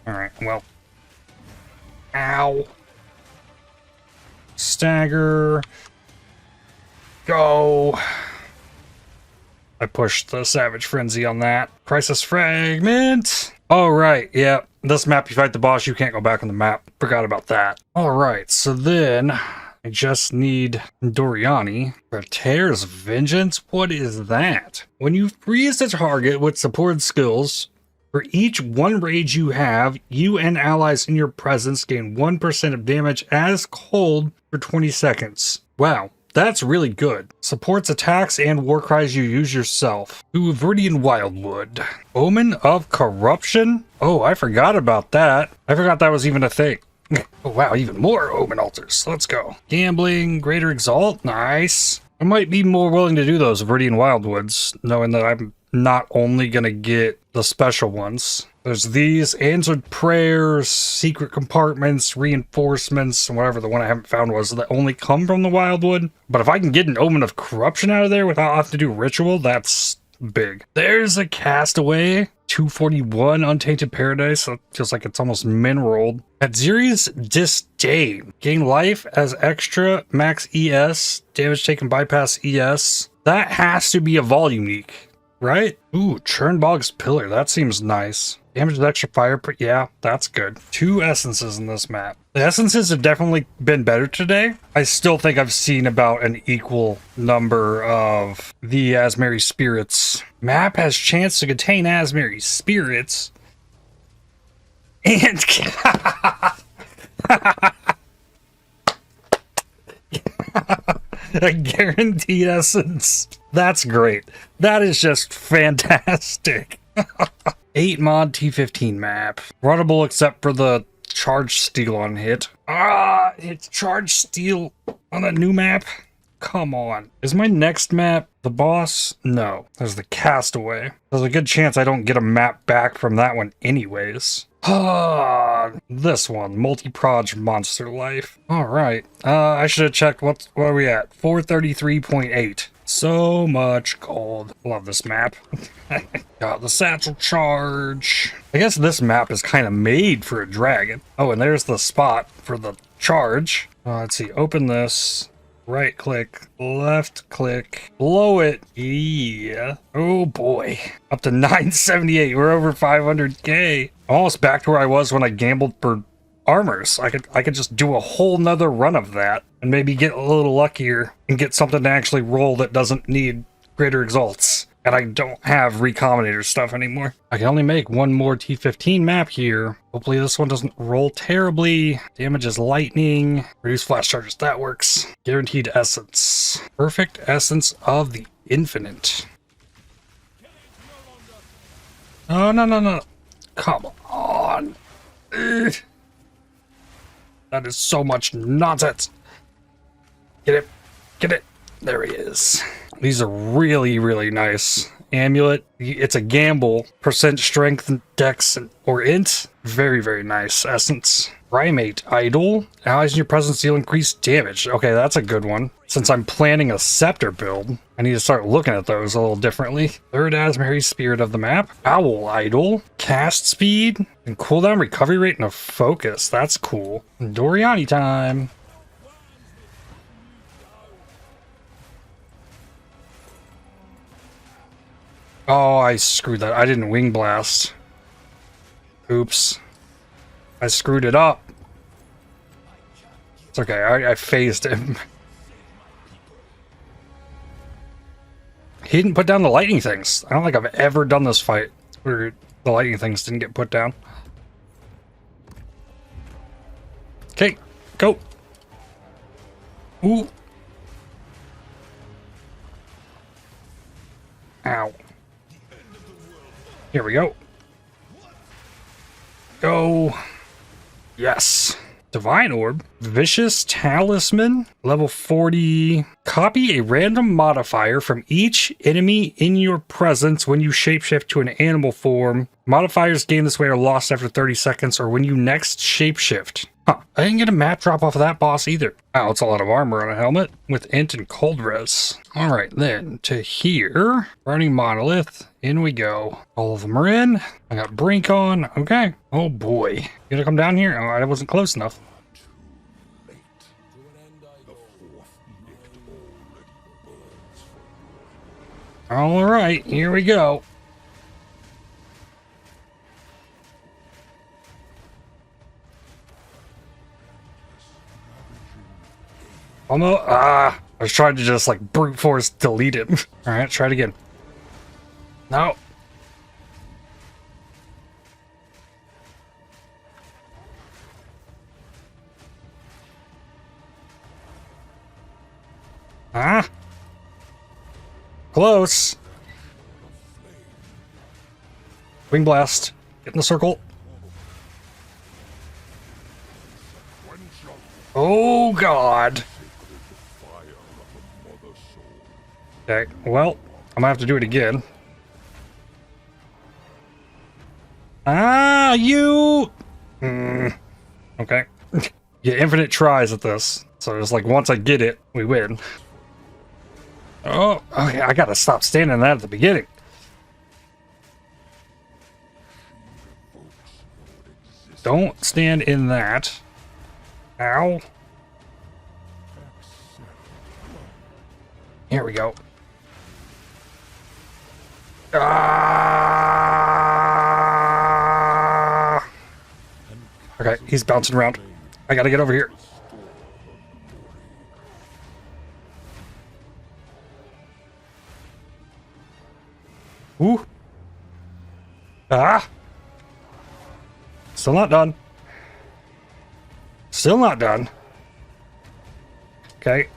right, well. Ow. Stagger. Go. I pushed the Savage Frenzy on that. Crisis Fragment. All right, yeah. This map, you fight the boss, you can't go back on the map. Forgot about that. All right, so then I just need Doriani. Tear's Vengeance? What is that? When you freeze a target with supported skills, for each one rage you have, you and allies in your presence gain 1% of damage as cold for 20 seconds. Wow, that's really good. Supports attacks and war cries you use yourself. Ooh, Viridian Wildwood. Omen of Corruption? Oh, I forgot about that. I forgot that was even a thing. Oh wow, even more Omen Altars. Let's go. Gambling, Greater Exalt, nice. I might be more willing to do those Viridian Wildwoods, knowing that I'm not only gonna get the special ones. There's these, Answered Prayers, Secret Compartments, Reinforcements, and whatever the one I haven't found was that only come from the Wildwood. But if I can get an Omen of Corruption out of there without having to do Ritual, that's big. There's a Castaway, 241 Untainted Paradise. That feels like it's almost min-rolled. Adziri's Disdain. Gain life as extra, max ES, damage taken bypass ES. That has to be a Vaal unique. Right? Ooh, Churnbog's Pillar. That seems nice. Damage with extra fire. Yeah, that's good. 2 essences in this map. The essences have definitely been better today. I still think I've seen about an equal number of the Asmeri Spirits. Map has chance to contain Asmeri Spirits. And... a guaranteed essence. That's great. That is just fantastic. 8 mod T15 map. Runnable except for the charge steal on hit. It's charge steal on a new map? Come on. Is my next map the boss? No. There's the Castaway. There's a good chance I don't get a map back from that one anyways. This one, multi-proj monster life. All right, I should have checked what are we at? 433.8. So much gold. Love this map. Got the satchel charge. I guess this map is kind of made for a dragon. Oh, and there's the spot for the charge. Let's see. Open this. Right click, left click, blow it. Yeah. Oh boy. Up to 978. We're over 500k. Almost back to where I was when I gambled for armors. I could just do a whole nother run of that and maybe get a little luckier and get something to actually roll that doesn't need greater exalts. And I don't have Recombinator stuff anymore. I can only make one more T15 map here. Hopefully this one doesn't roll terribly. Damage is lightning. Reduce flash charges, that works. Guaranteed essence. Perfect essence of the infinite. Oh, no, no, no. Come on. Ugh. That is so much nonsense. Get it. Get it. There he is. These are really, really nice. Amulet, it's a gamble. Percent strength, dex, or int. Very, very nice. Essence. Primate Idol. Allies in your presence deal increased damage. Okay, that's a good one. Since I'm planning a Scepter build, I need to start looking at those a little differently. Third Asmeri Spirit of the map. Owl Idol. Cast speed. And cooldown recovery rate and a focus. That's cool. Doriani time. Oh, I screwed that. I didn't wing blast. Oops. I screwed it up. It's okay. I phased him. He didn't put down the lightning things. I don't think I've ever done this fight where the lightning things didn't get put down. Okay, go. Ooh. Ow. Here we go. Go. Yes. Divine Orb. Vicious Talisman, level 40. Copy a random modifier from each enemy in your presence when you shapeshift to an animal form. Modifiers gained this way are lost after 30 seconds or when you next shapeshift. Huh, I didn't get a mat drop off of that boss either. Wow, it's a lot of armor on a helmet with int and cold res. Alright, then to here. Burning Monolith. In we go. All of them are in. I got Brink on. Okay. Oh boy. You gonna come down here? Oh, I wasn't close enough. Alright, here we go. Almost, I was trying to just like brute force delete it. Alright, try it again. No. Ah. Close. Wing blast. Get in the circle. Oh God. Okay, well, I'm gonna have to do it again. Ah, you! Okay. Get infinite tries at this. So it's like once I get it, we win. Oh, okay, I gotta stop standing that at the beginning. Don't stand in that. Ow. Here we go. Ah! Okay, he's bouncing around. I gotta get over here. Ooh. Ah! Still not done. Still not done. Okay.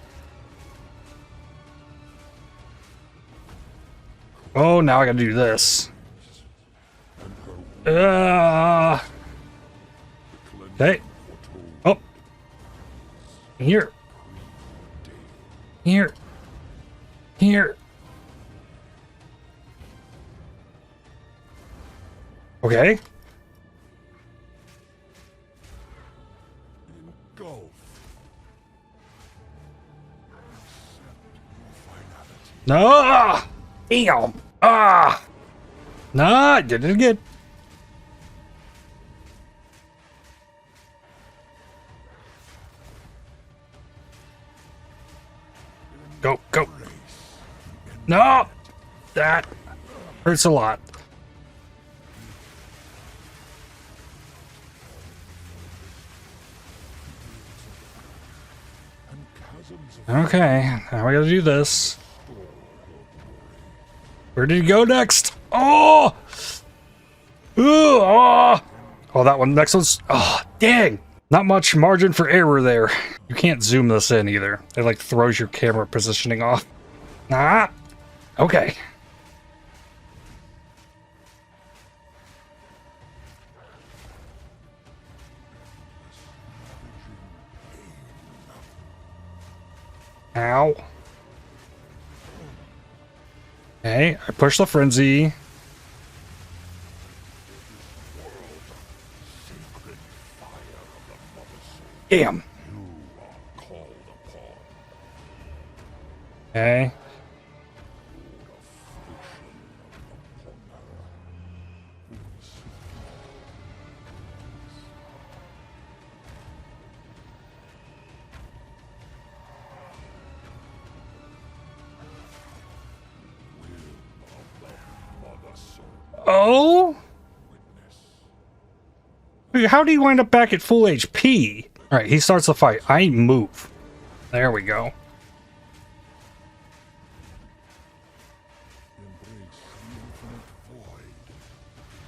Oh, now I gotta do this. Okay. Oh. Here. Here. Here. Okay. No! Damn! Ah! No, I did it again. Go, go. No! That hurts a lot. Okay, now we gotta do this. Where did he go next? Oh! Ooh, oh! Oh, that one. Next one's... Oh, dang! Not much margin for error there. You can't zoom this in either. It like throws your camera positioning off. Ah! Okay. Ow. Okay, I push the frenzy. Damn. Okay. Oh? Wait, how do you wind up back at full HP? Alright, he starts the fight. I move. There we go.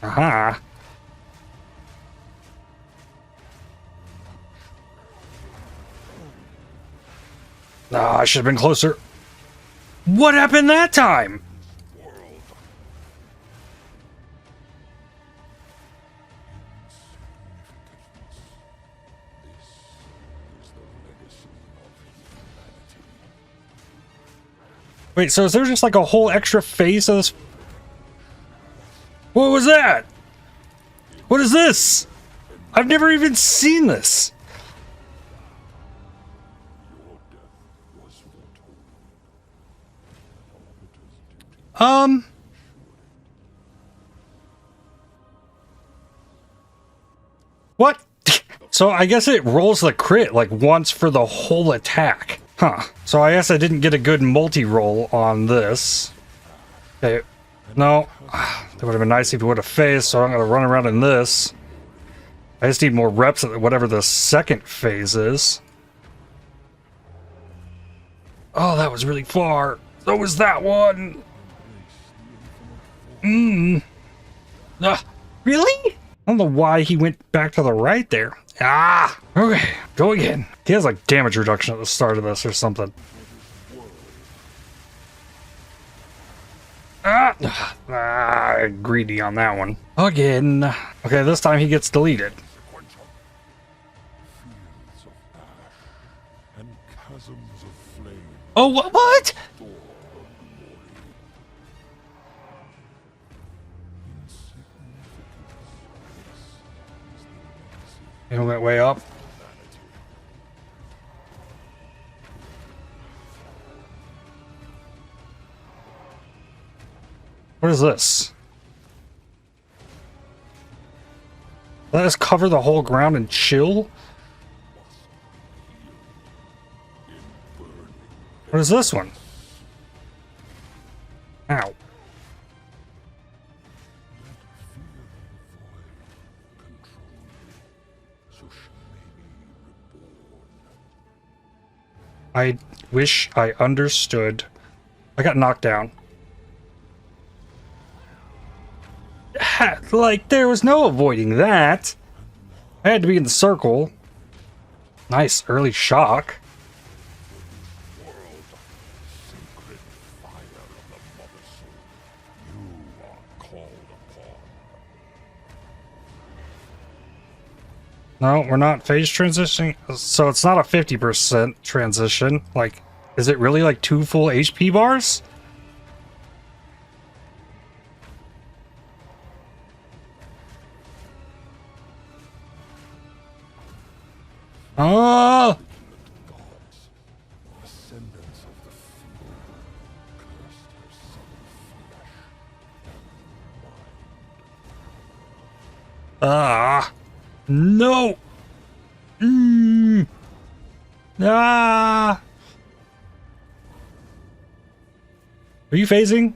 Aha. Ah, I should have been closer. What happened that time? Wait, so is there just like a whole extra phase of this? What was that? What is this? I've never even seen this. What? So I guess it rolls the crit like once for the whole attack. Huh. So I guess I didn't get a good multi-roll on this. Okay. No. That would have been nice if it would have phased, so I'm going to run around in this. I just need more reps at whatever the second phase is. Oh, that was really far. So was that one. Really? I don't know why he went back to the right there. Ah, okay, go again. He has like damage reduction at the start of this or something. Greedy on that one. Again. Okay, this time he gets deleted. Oh, what? He went way up. What is this? Let us cover the whole ground and chill? What is this one? Ow. I wish I understood. I got knocked down. Like, there was no avoiding that. I had to be in the circle. Nice early shock. No, we're not phase transitioning, so it's not a 50% transition. Like, is it really like 2 full HP bars? Oh! Ah! No! Ah! Are you phasing?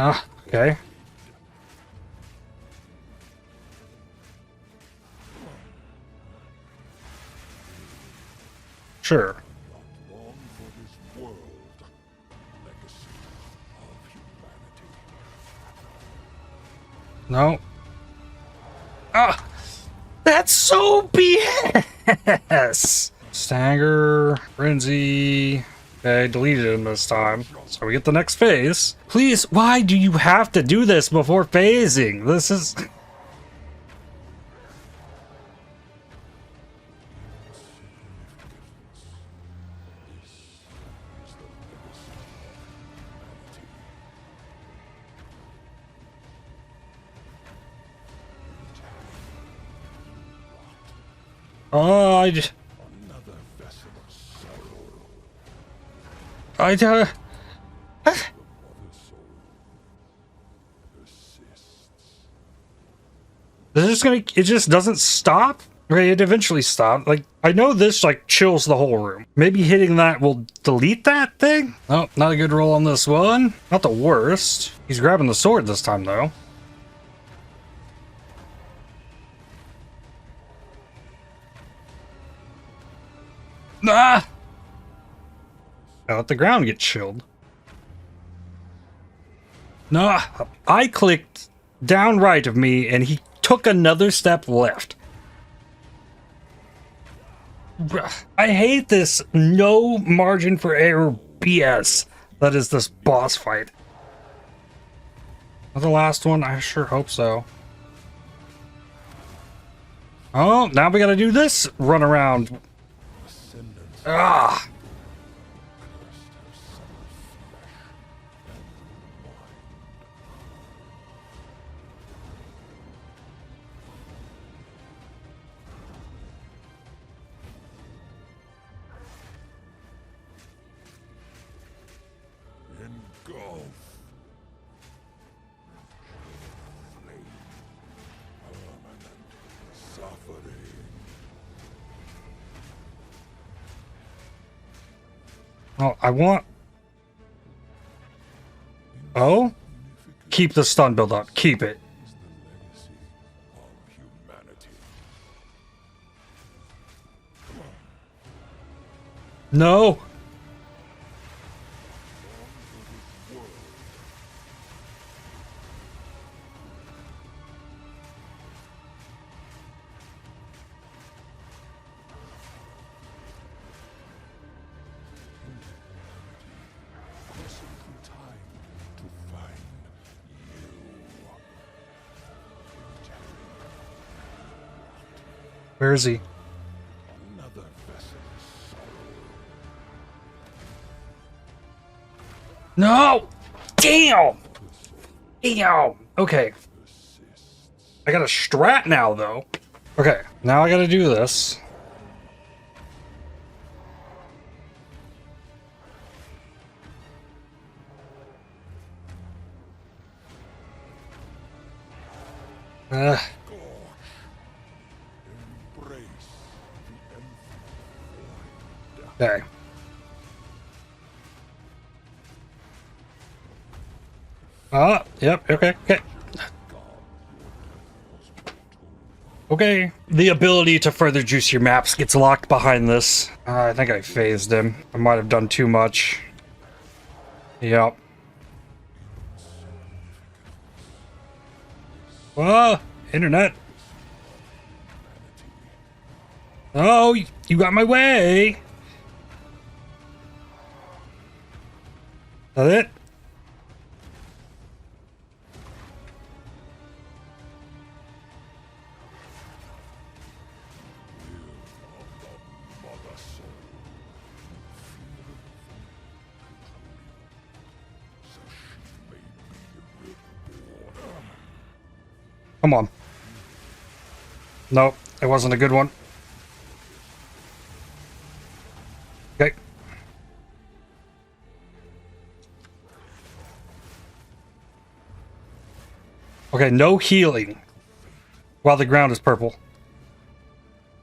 Ah, okay. Sure. No. Ah! That's so BS! Stagger, Frenzy. Okay, deleted him this time. So we get the next phase. Please, why do you have to do this before phasing? This is... Oh, I just... It just doesn't stop? Okay, it eventually stopped. Like, I know this, like, chills the whole room. Maybe hitting that will delete that thing? Oh, not a good roll on this one. Not the worst. He's grabbing the sword this time, though. Ah! I let the ground get chilled. No, I clicked down right of me, and he took another step left. I hate this no margin for error BS that is this boss fight. The last one? I sure hope so. Oh, now we gotta do this run around. Ah! Oh, I want... Oh? Keep the stun build up. Keep it. No! Where is he? No! Damn! Damn! Okay. I got a strat now, though. Okay, now I gotta do this. Okay. Yep, okay. Okay. The ability to further juice your maps gets locked behind this. I think I phased him. I might have done too much. Yep. Whoa! Internet! Oh, you got my way! Is that it? Come on. Nope, it wasn't a good one. Okay. Okay, no healing while the ground is purple.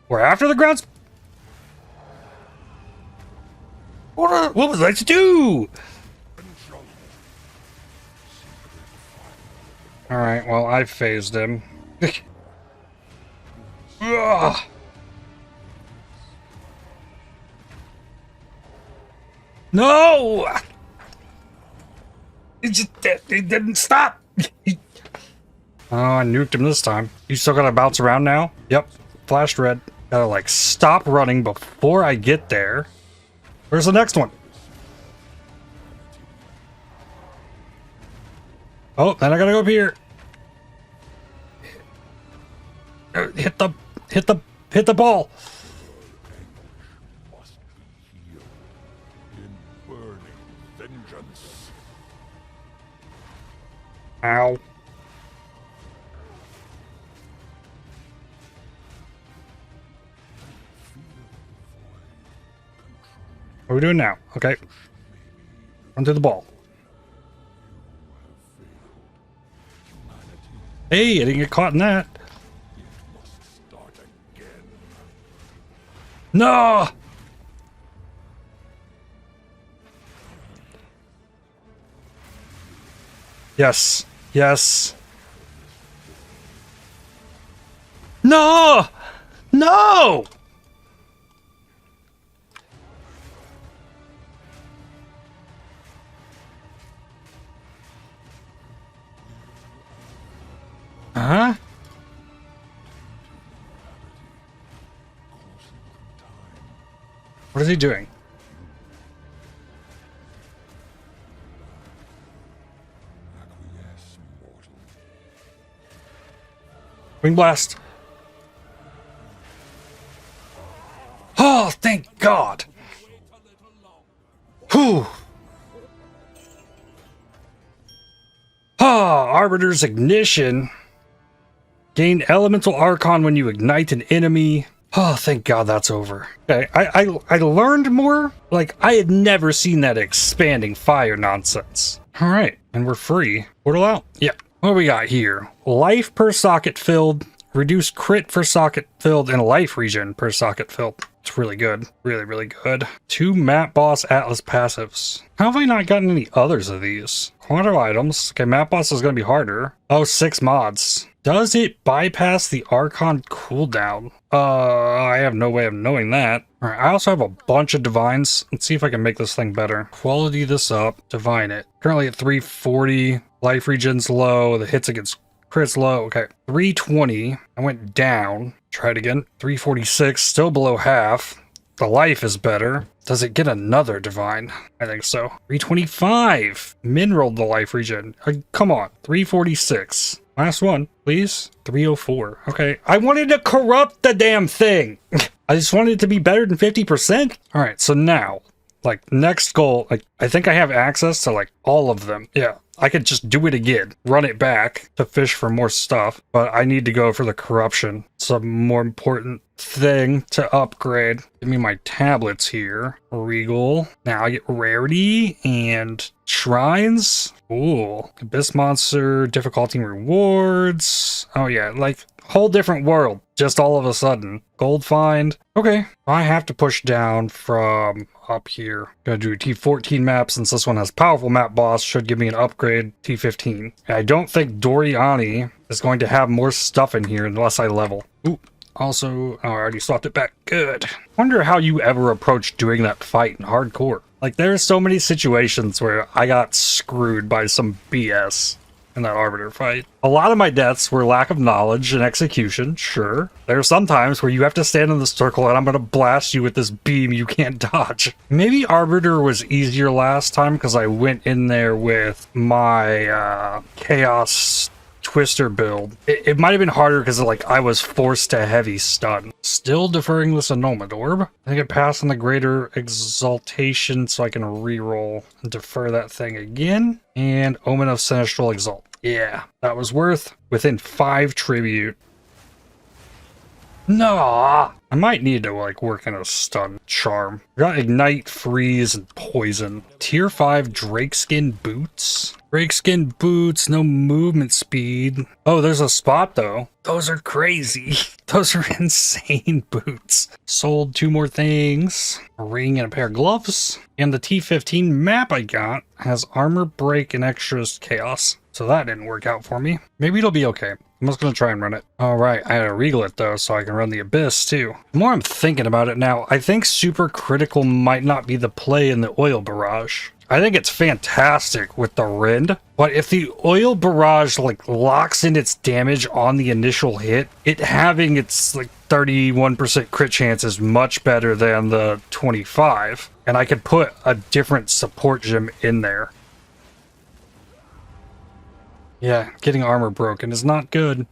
Or after the ground's... What was I to do? Alright, well, I phased him. Ugh. No! It didn't stop! Oh, I nuked him this time. You still gotta bounce around now? Yep. Flashed red. Gotta, like, stop running before I get there. Where's the next one? Oh, then I gotta go up here. Hit the ball. Ow. What are we doing now? Okay. Run through the ball. Hey, I didn't get caught in that. No! Yes. Yes. No! No! Huh? What is he doing? Wing blast. Oh, thank God. Whew. Ah, Arbiter's Ignition. Gain Elemental Archon when you ignite an enemy. Oh, thank God that's over. Okay, I learned more. Like, I had never seen that expanding fire nonsense. All right, and we're free. Portal out? Yeah. What do we got here? Life per socket filled, reduced crit for socket filled, and life regen per socket filled. It's really good. Really, really good. 2 Map Boss Atlas passives. How have I not gotten any others of these? Quantum items. Okay, Map Boss is going to be harder. Oh, 6 mods. Does it bypass the Archon cooldown? I have no way of knowing that. All right, I also have a bunch of divines. Let's see if I can make this thing better. Quality this up. Divine it. Currently at 340. Life regen's low. The hits against crits low. Okay, 320. I went down. Try it again. 346. Still below half. The life is better. Does it get another divine? I think so. 325. Mineral the life regen. Come on. 346. Last one, please. 304. Okay. I wanted to corrupt the damn thing. I just wanted it to be better than 50%. All right. So now, like, next goal, like, I think I have access to, like, all of them. Yeah. I could just do it again, run it back to fish for more stuff, but I need to go for the corruption. It's a more important thing to upgrade. Give me my tablets here. Regal. Now I get rarity and shrines. Ooh. Abyss monster, difficulty and rewards. Oh yeah, like whole different world. Just all of a sudden. Gold find. Okay. I have to push down from up here. Gonna do a T14 map since this one has powerful map boss. Should give me an upgrade T15. And I don't think Doriani is going to have more stuff in here unless I level. Ooh. Also, oh, I already swapped it back. Good. Wonder how you ever approach doing that fight in hardcore. Like, there's so many situations where I got screwed by some BS in that Arbiter fight. A lot of my deaths were lack of knowledge and execution, sure. There are some times where you have to stand in the circle and I'm gonna blast you with this beam you can't dodge. Maybe Arbiter was easier last time because I went in there with my Chaos Twister build. It might have been harder because like I was forced to heavy stun. Still deferring this Annulment Orb. I think it passed on the Greater Exaltation so I can reroll and defer that thing again. And Omen of Sinistral Exalt. Yeah, that was worth within 5 tribute. No, I might need to like work in a stun charm. I got Ignite, Freeze, and Poison. Tier 5 Drakeskin Boots. Drakeskin Boots, no movement speed. Oh, there's a spot though. Those are crazy. Those are insane boots. Sold 2 more things. A ring and a pair of gloves. And the T15 map I got has armor break and extras chaos. So that didn't work out for me. Maybe it'll be okay. I'm just going to try and run it. All right, I had to regal it though, so I can run the Abyss too. The more I'm thinking about it now, I think Supercritical might not be the play in the Oil Barrage. I think it's fantastic with the Rend, but if the Oil Barrage like locks in its damage on the initial hit, it having its like 31% crit chance is much better than the 25. And I could put a different support gem in there. Yeah, getting armor broken is not good.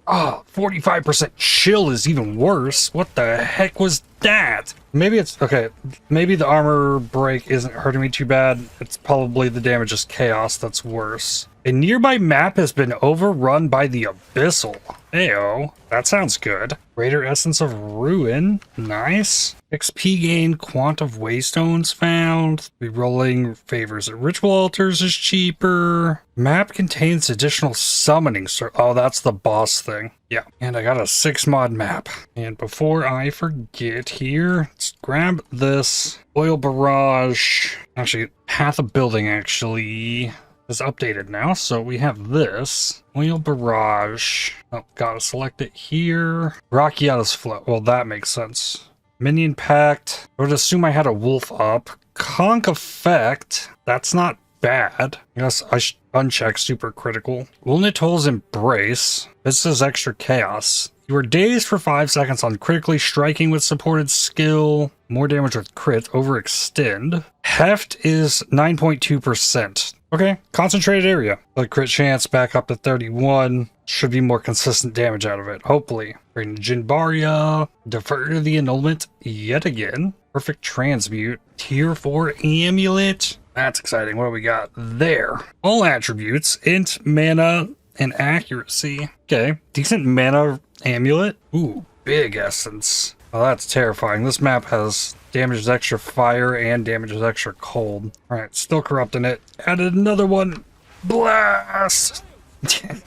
Oh, 45% chill is even worse. What the heck was that? Maybe it's... Okay, maybe the armor break isn't hurting me too bad. It's probably the damage is chaos that's worse. A nearby map has been overrun by the Abyssal. Heyo, that sounds good. Greater Essence of Ruin. Nice. XP gain, Quant of Waystones found. Rerolling favors at Ritual Altars is cheaper. Map contains additional summoning. Oh, that's the boss thing. Yeah, and I got a 6 mod map. And before I forget here, let's grab this Oil Barrage. Actually, Path of Building actually is updated now, so we have this Oil Barrage. Oh, gotta select it here. Brachiotis Flow. Well, that makes sense. Minion Pact. I would assume I had a wolf up. Conch Effect. That's not bad. I guess I should uncheck Supercritical. Ulnitol's Embrace. This is extra chaos. You are dazed for 5 seconds on critically striking with supported skill. More damage with crit. Overextend. Heft is 9.2%. Okay, concentrated area. The crit chance back up to 31. Should be more consistent damage out of it, hopefully. Bring Jinbaria, defer the annulment yet again. Perfect transmute. Tier 4 amulet. That's exciting. What do we got there? All attributes, int, mana, and accuracy. Okay, decent mana amulet. Ooh, big essence. Oh, that's terrifying. This map has damages extra fire and damages extra cold. Alright, still corrupting it. Added another one. Blast!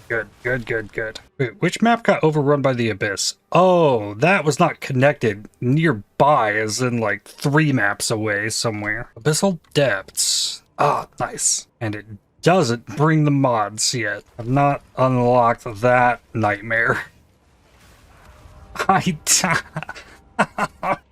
Good. Wait, which map got overrun by the Abyss? Oh, that was not connected nearby, as in like 3 maps away somewhere. Abyssal Depths. Ah, nice. And it doesn't bring the mods yet. I've not unlocked that nightmare.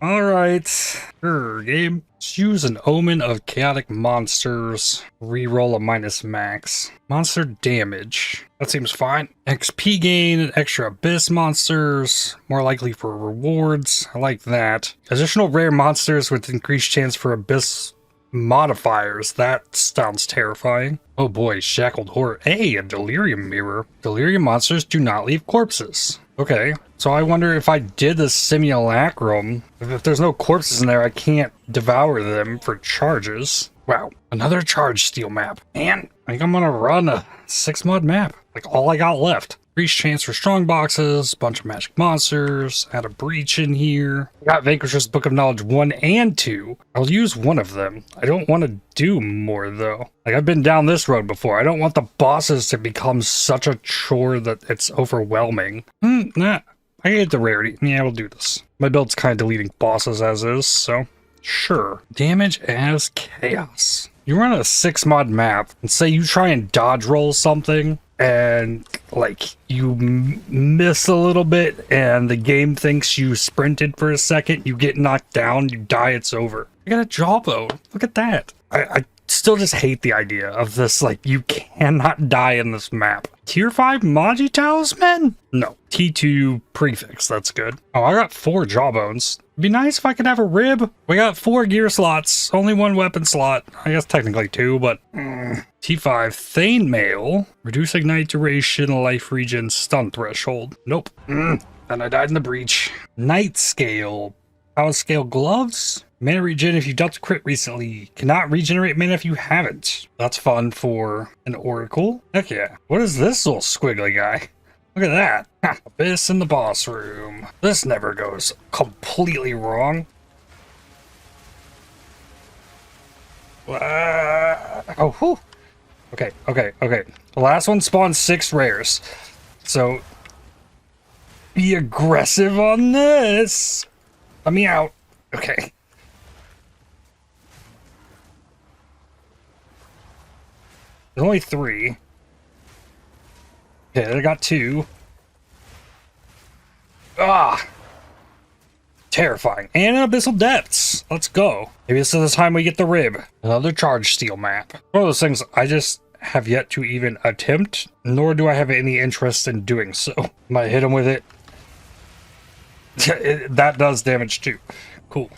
Alright. Sure, game. Choose an omen of chaotic monsters. Reroll a minus max. Monster damage. That seems fine. XP gain, extra abyss monsters. More likely for rewards. I like that. Additional rare monsters with increased chance for abyss modifiers. That sounds terrifying. Oh boy, shackled horror. Hey, a delirium mirror. Delirium monsters do not leave corpses. Okay, so I wonder if I did the simulacrum, if there's no corpses in there, I can't devour them for charges. Wow, another charge steal map. Man, I think I'm gonna run a 6-mod map. Like all I got left. Increased chance for strong boxes, bunch of magic monsters, add a breach in here. I got Vanquisher's Book of Knowledge 1 and 2. I'll use one of them. I don't want to do more though. Like I've been down this road before. I don't want the bosses to become such a chore that it's overwhelming. Nah, I get the rarity. Yeah, we'll do this. My build's kind of deleting bosses as is, so sure. Damage as chaos. You run a 6-mod map and say you try and dodge roll something and like you miss a little bit and the game thinks you sprinted for a second, you get knocked down, you die, it's over. I got a jawbone. Look at that. I still just hate the idea of this, like you cannot die in this map. Tier 5 Magi Talisman? No. T2 prefix, that's good. Oh, I got 4 jawbones. It'd be nice if I could have a rib. We got 4 gear slots, only 1 weapon slot. I guess technically 2, but T5 Thane Mail. Reduce ignite duration, life regen, stun threshold. Nope. And I died in the breach. Night Scale. Power Scale gloves. Mana regen if you dealt a crit recently. Cannot regenerate mana if you haven't. That's fun for an oracle. Heck yeah. What is this little squiggly guy? Look at that. Abyss in the boss room. This never goes completely wrong. Oh, whew. Okay. The last one spawned 6 rares. So be aggressive on this. Let me out. Okay. There's only 3. Okay, I got 2. Ah! Terrifying. And an Abyssal Depths. Let's go. Maybe this is the time we get the rib. Another charge steal map. One of those things I just have yet to even attempt, nor do I have any interest in doing so. Might hit him with it. That does damage too. Cool.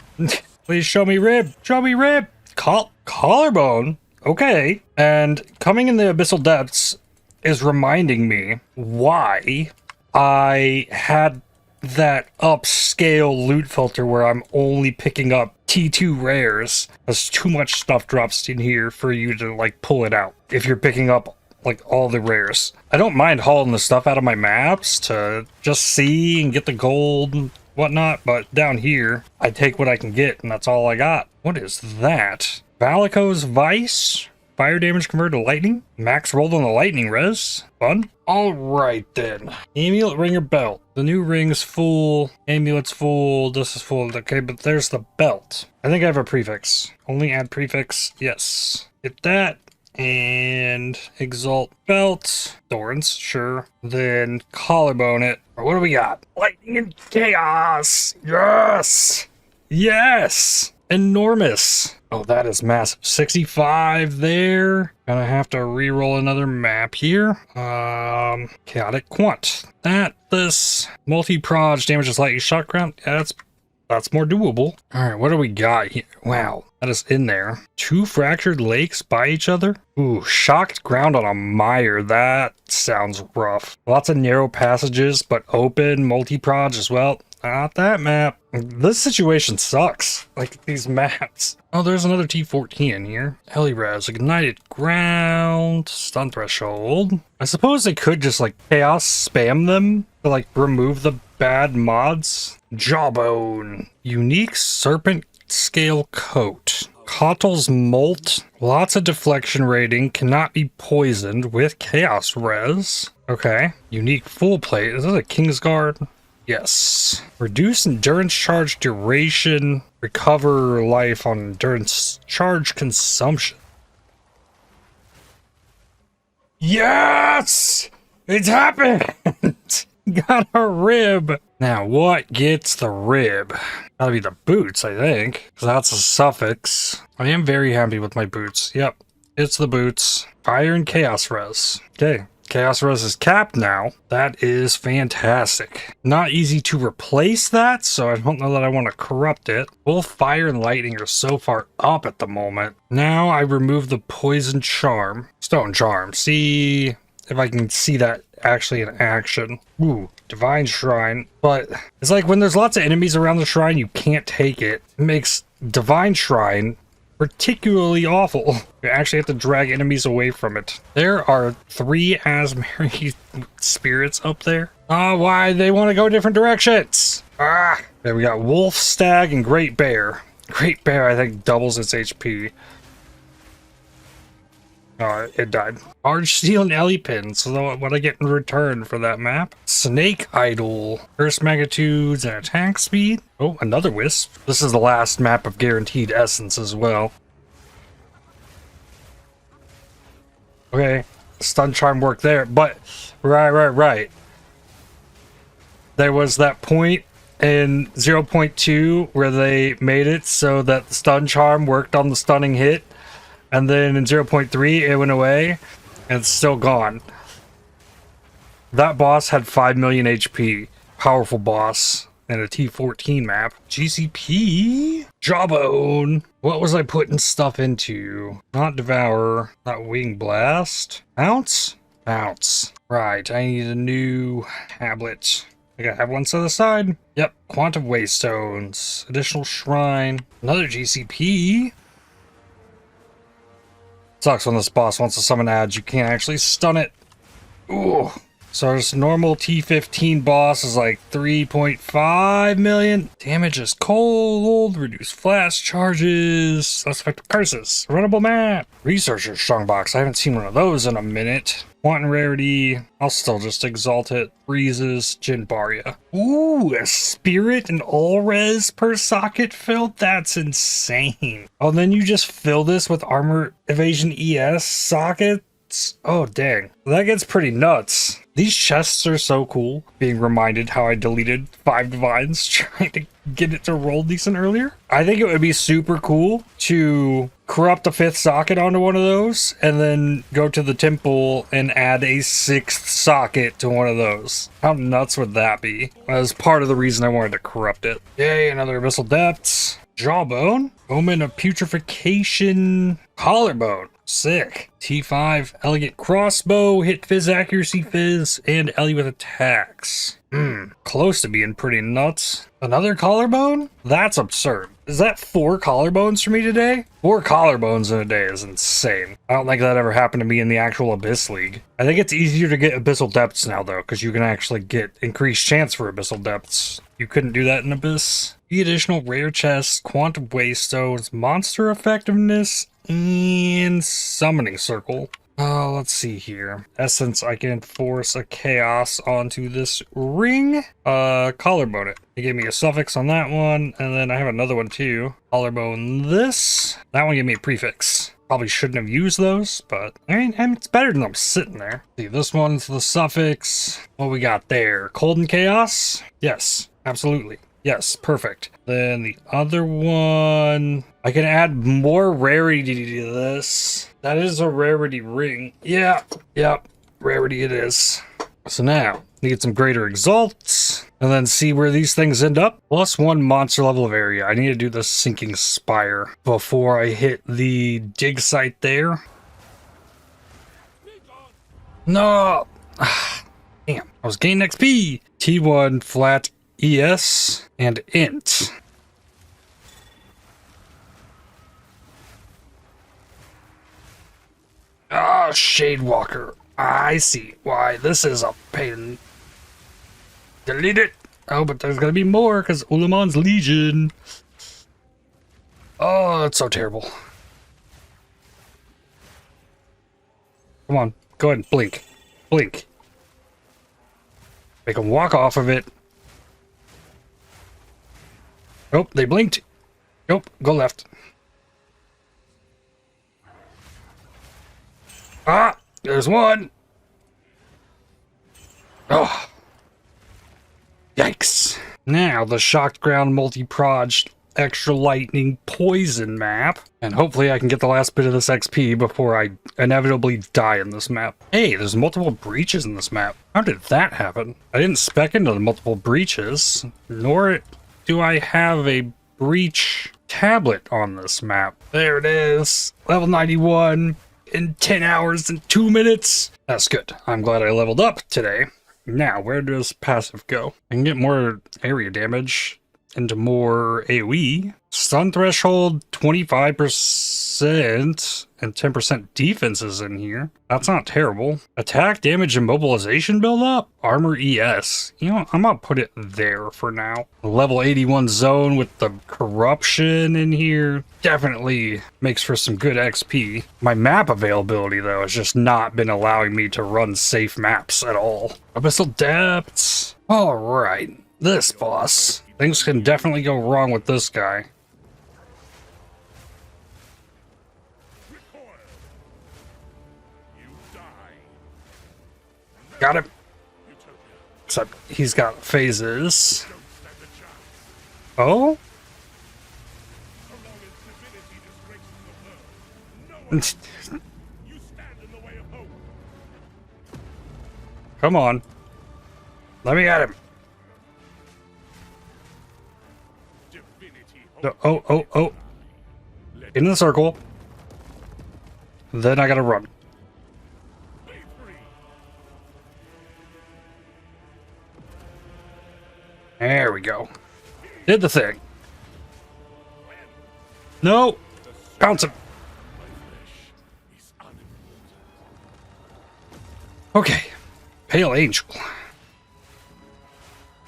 Please show me rib. Show me rib. Collarbone. Okay. And coming in the Abyssal Depths is reminding me why I had that upscale loot filter where I'm only picking up T2 rares. There's too much stuff drops in here for you to like pull it out if you're picking up like all the rares. I don't mind hauling the stuff out of my maps to just see and get the gold and whatnot, but down here I take what I can get and that's all I got. What is that? Valiko's Vice? Fire damage converted to lightning? Max rolled on the lightning res. Fun. Alright then. Amulet ring or belt. The new ring's full. Amulet's full. This is full. Okay, but there's the belt. I think I have a prefix. Only add prefix. Yes. Get that. And exalt belt. Thorns, sure. Then collarbone it. What do we got? Lightning and chaos. Yes. Yes. Enormous. Oh, that is massive. 65 there. Gonna have to re-roll another map here. Chaotic Quant. This multi-proj damages lightning shock ground. Yeah, That's more doable. All right, what do we got here? Wow, that is in there. 2 fractured lakes by each other. Ooh, shocked ground on a mire. That sounds rough. Lots of narrow passages, but open, multi-proj as well. Not that map. This situation sucks. Like these maps. Oh, there's another T14 in here. Heliraz, ignited ground, stun threshold. I suppose they could just like chaos spam them to like remove the bad mods. Jawbone, unique serpent scale coat. Cottle's molt, lots of deflection rating, cannot be poisoned with chaos res. Okay, unique full plate. Is this a Kingsguard? Yes. Reduce endurance charge duration. Recover life on endurance charge consumption. Yes! It's happened! Got a rib. Now, what gets the rib? Gotta be the boots, I think. Because that's a suffix. I am very happy with my boots. Yep, it's the boots. Fire and chaos res. Okay. Chaos Res is capped now. That is fantastic. Not easy to replace that, so I don't know that I want to corrupt it. Both Fire and Lightning are so far up at the moment. Now I remove the Poison Charm. Stone Charm. See if I can see that actually in action. Ooh, Divine Shrine. But it's like when there's lots of enemies around the shrine, you can't take it. It makes Divine Shrine particularly awful. You actually have to drag enemies away from it. There are 3 Asmeri spirits up there. Why they want to go different directions? There we got Wolf, Stag, and Great Bear. Great Bear, I think, doubles its HP. Oh, it died. Large Steel and Ellie Pin. So what I get in return for that map? Snake Idol. Curse magnitudes and attack speed. Oh, another Wisp. This is the last map of Guaranteed Essence as well. Okay, stun charm worked there, but right. There was that point in 0.2 where they made it so that the stun charm worked on the stunning hit. And then in 0.3, it went away, and it's still gone. That boss had 5 million HP. Powerful boss. And a T14 map. GCP? Jawbone. What was I putting stuff into? Not Devour. Not Wing Blast. Pounce? Pounce. Right, I need a new tablet. I gotta have one set aside. Yep, Quantum Waystones. Additional Shrine. Another GCP. Sucks when this boss wants to summon ads, you can't actually stun it. Ooh. So this normal T15 boss is like 3.5 million. Damage is cold, reduced flash charges, less effective curses. Runnable map. Researcher Strongbox, I haven't seen one of those in a minute. Wanton rarity, I'll still just exalt it. Breezes, Jinbaria. Ooh, a spirit and all res per socket filled? That's insane. Oh, then you just fill this with armor evasion ES sockets? Oh, dang. That gets pretty nuts. These chests are so cool. Being reminded how I deleted 5 divines trying to get it to roll decent earlier. I think it would be super cool to corrupt a 5th socket onto one of those and then go to the temple and add a 6th socket to one of those. How nuts would that be? As part of the reason I wanted to corrupt it. Yay, another Abyssal Depths. Jawbone. Omen of Putrefaction. Collarbone. Sick. T5, Elegant Crossbow, hit fizz accuracy fizz, and Ellie with attacks. Close to being pretty nuts. Another collarbone? That's absurd. Is that 4 collarbones for me today? 4 collarbones in a day is insane. I don't think that ever happened to me in the actual Abyss League. I think it's easier to get Abyssal Depths now though, because you can actually get increased chance for Abyssal Depths. You couldn't do that in Abyss. The additional rare chests, Quantum Waystones, monster effectiveness, and summoning circle. Oh, let's see here. Essence, I can force a chaos onto this ring. Collarbone it. They gave me a suffix on that one, and then I have another one too. Collarbone this. That one gave me a prefix. Probably shouldn't have used those, but I mean, it's better than them sitting there. See, this one's the suffix. What we got there? Cold and chaos? Yes, absolutely. Yes, perfect. Then the other one, I can add more rarity to this. That is a rarity ring. Yeah, yep, rarity it is. So now, we get some greater exalts. and then see where these things end up. +1 monster level of area. I need to do the Sinking Spire before I hit the dig site there. No! Damn, I was gaining XP! T1 flat ES and int. Ah, Shadewalker. I see why this is a pain. Delete it. Oh, but there's gonna be more because Ulamon's Legion. Oh, that's so terrible. Come on, go ahead and blink. Blink. Make them walk off of it. Oh, they blinked. Nope, go left. Ah, there's one. Oh. Yikes. Now the Shocked Ground multi-pronged extra lightning poison map. And hopefully I can get the last bit of this XP before I inevitably die in this map. Hey, there's multiple breaches in this map. How did that happen? I didn't spec into the multiple breaches, nor do I have a breach tablet on this map. There it is. Level 91 in 10 hours and 2 minutes. That's good. I'm glad I leveled up today. Now, where does passive go? I can get more area damage into more AoE. Stun threshold 25% and 10% defense is in here. That's not terrible. Attack damage and mobilization build up. Armor ES. You know, I'm gonna put it there for now. Level 81 zone with the corruption in here definitely makes for some good XP. My map availability though has just not been allowing me to run safe maps at all. Abyssal Depths. All right, this boss. Things can definitely go wrong with this guy. Got him. Except he's got phases. Oh? Come on. Let me at him. Oh. In the circle. Then I gotta run. There we go. Did the thing. No! Pounce him! Okay. Pale Angel.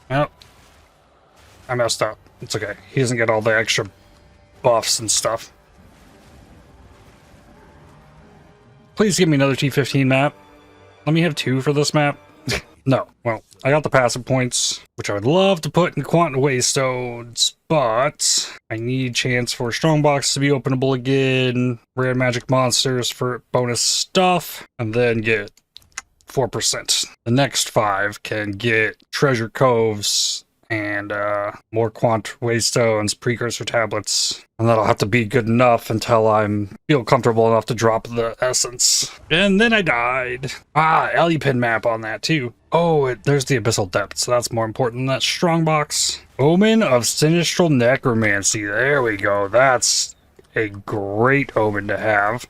Well, I messed up. It's okay. He doesn't get all the extra buffs and stuff. Please give me another T15 map. Let me have 2 for this map. No. Well, I got the passive points, which I would love to put in Quantum Waystones, but I need chance for Strongbox to be openable again, rare magic monsters for bonus stuff, and then get 4%. The next 5 can get treasure coves and more Quant Waystones, precursor tablets, and that'll have to be good enough until I'm feel comfortable enough to drop the essence. And then I died. Ah, Elupin map on that too. Oh, there's the Abyssal Depth, so that's more important than that Strongbox. Omen of Sinistral Necromancy. There we go. That's a great omen to have.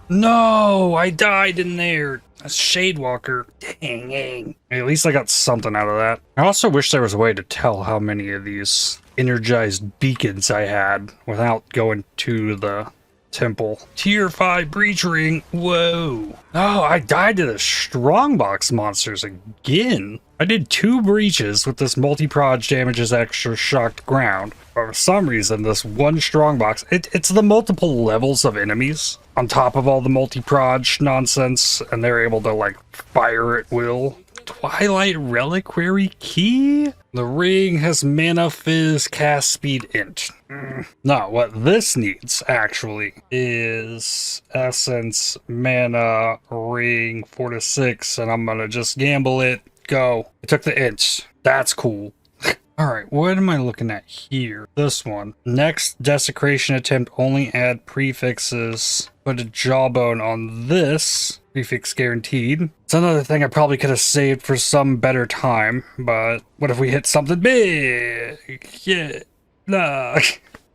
No, I died in there. A Shadewalker. Dang. At least I got something out of that. I also wish there was a way to tell how many of these energized beacons I had without going to the temple. Tier 5 breach ring. Whoa. Oh, I died to the Strongbox monsters again. I did 2 breaches with this multi-proj damages extra shocked ground. For some reason, this one Strongbox, it's the multiple levels of enemies on top of all the multi-proj nonsense, and they're able to, like, fire at will. Twilight Reliquary Key? The ring has mana, fizz, cast speed, int. No, what this needs, actually, is essence, mana, ring, 4 to 6, and I'm gonna just gamble it. Go. I took the int. That's cool. Alright, what am I looking at here? This one. Next desecration attempt, only add prefixes Put a jawbone on this. Prefix guaranteed. It's another thing I probably could have saved for some better time, but what if we hit something big? Yeah. Nah.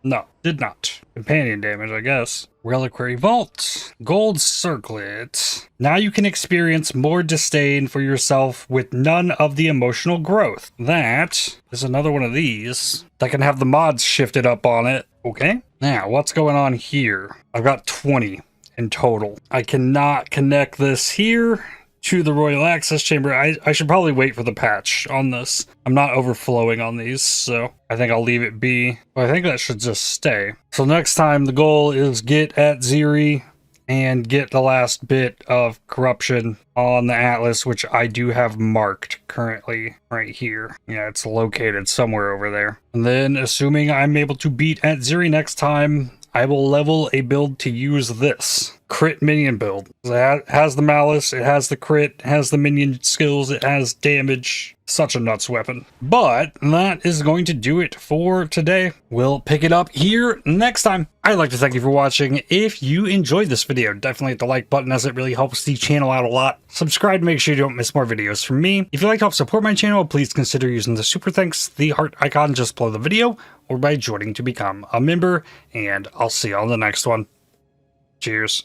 No, did not. Companion damage, I guess. Reliquary Vault. Gold Circlet. Now you can experience more disdain for yourself with none of the emotional growth. That is another one of these. That can have the mods shifted up on it. Okay. Now, what's going on here? I've got 20 in total. I cannot connect this here to the Royal Access Chamber. I should probably wait for the patch on this. I'm not overflowing on these, so I think I'll leave it be. But I think that should just stay. So next time the goal is get at Ziri and get the last bit of corruption on the Atlas, which I do have marked currently right here. Yeah, it's located somewhere over there. And then assuming I'm able to beat at Ziri next time, I will level a build to use this crit minion build. It has the malice, it has the crit, it has the minion skills, it has damage. Such a nuts weapon. But that is going to do it for today. We'll pick it up here next time. I'd like to thank you for watching. If you enjoyed this video, definitely hit the like button as it really helps the channel out a lot. Subscribe to make sure you don't miss more videos from me. If you'd like to help support my channel, please consider using the super thanks, the heart icon just below the video, or by joining to become a member, and I'll see you on the next one. Cheers.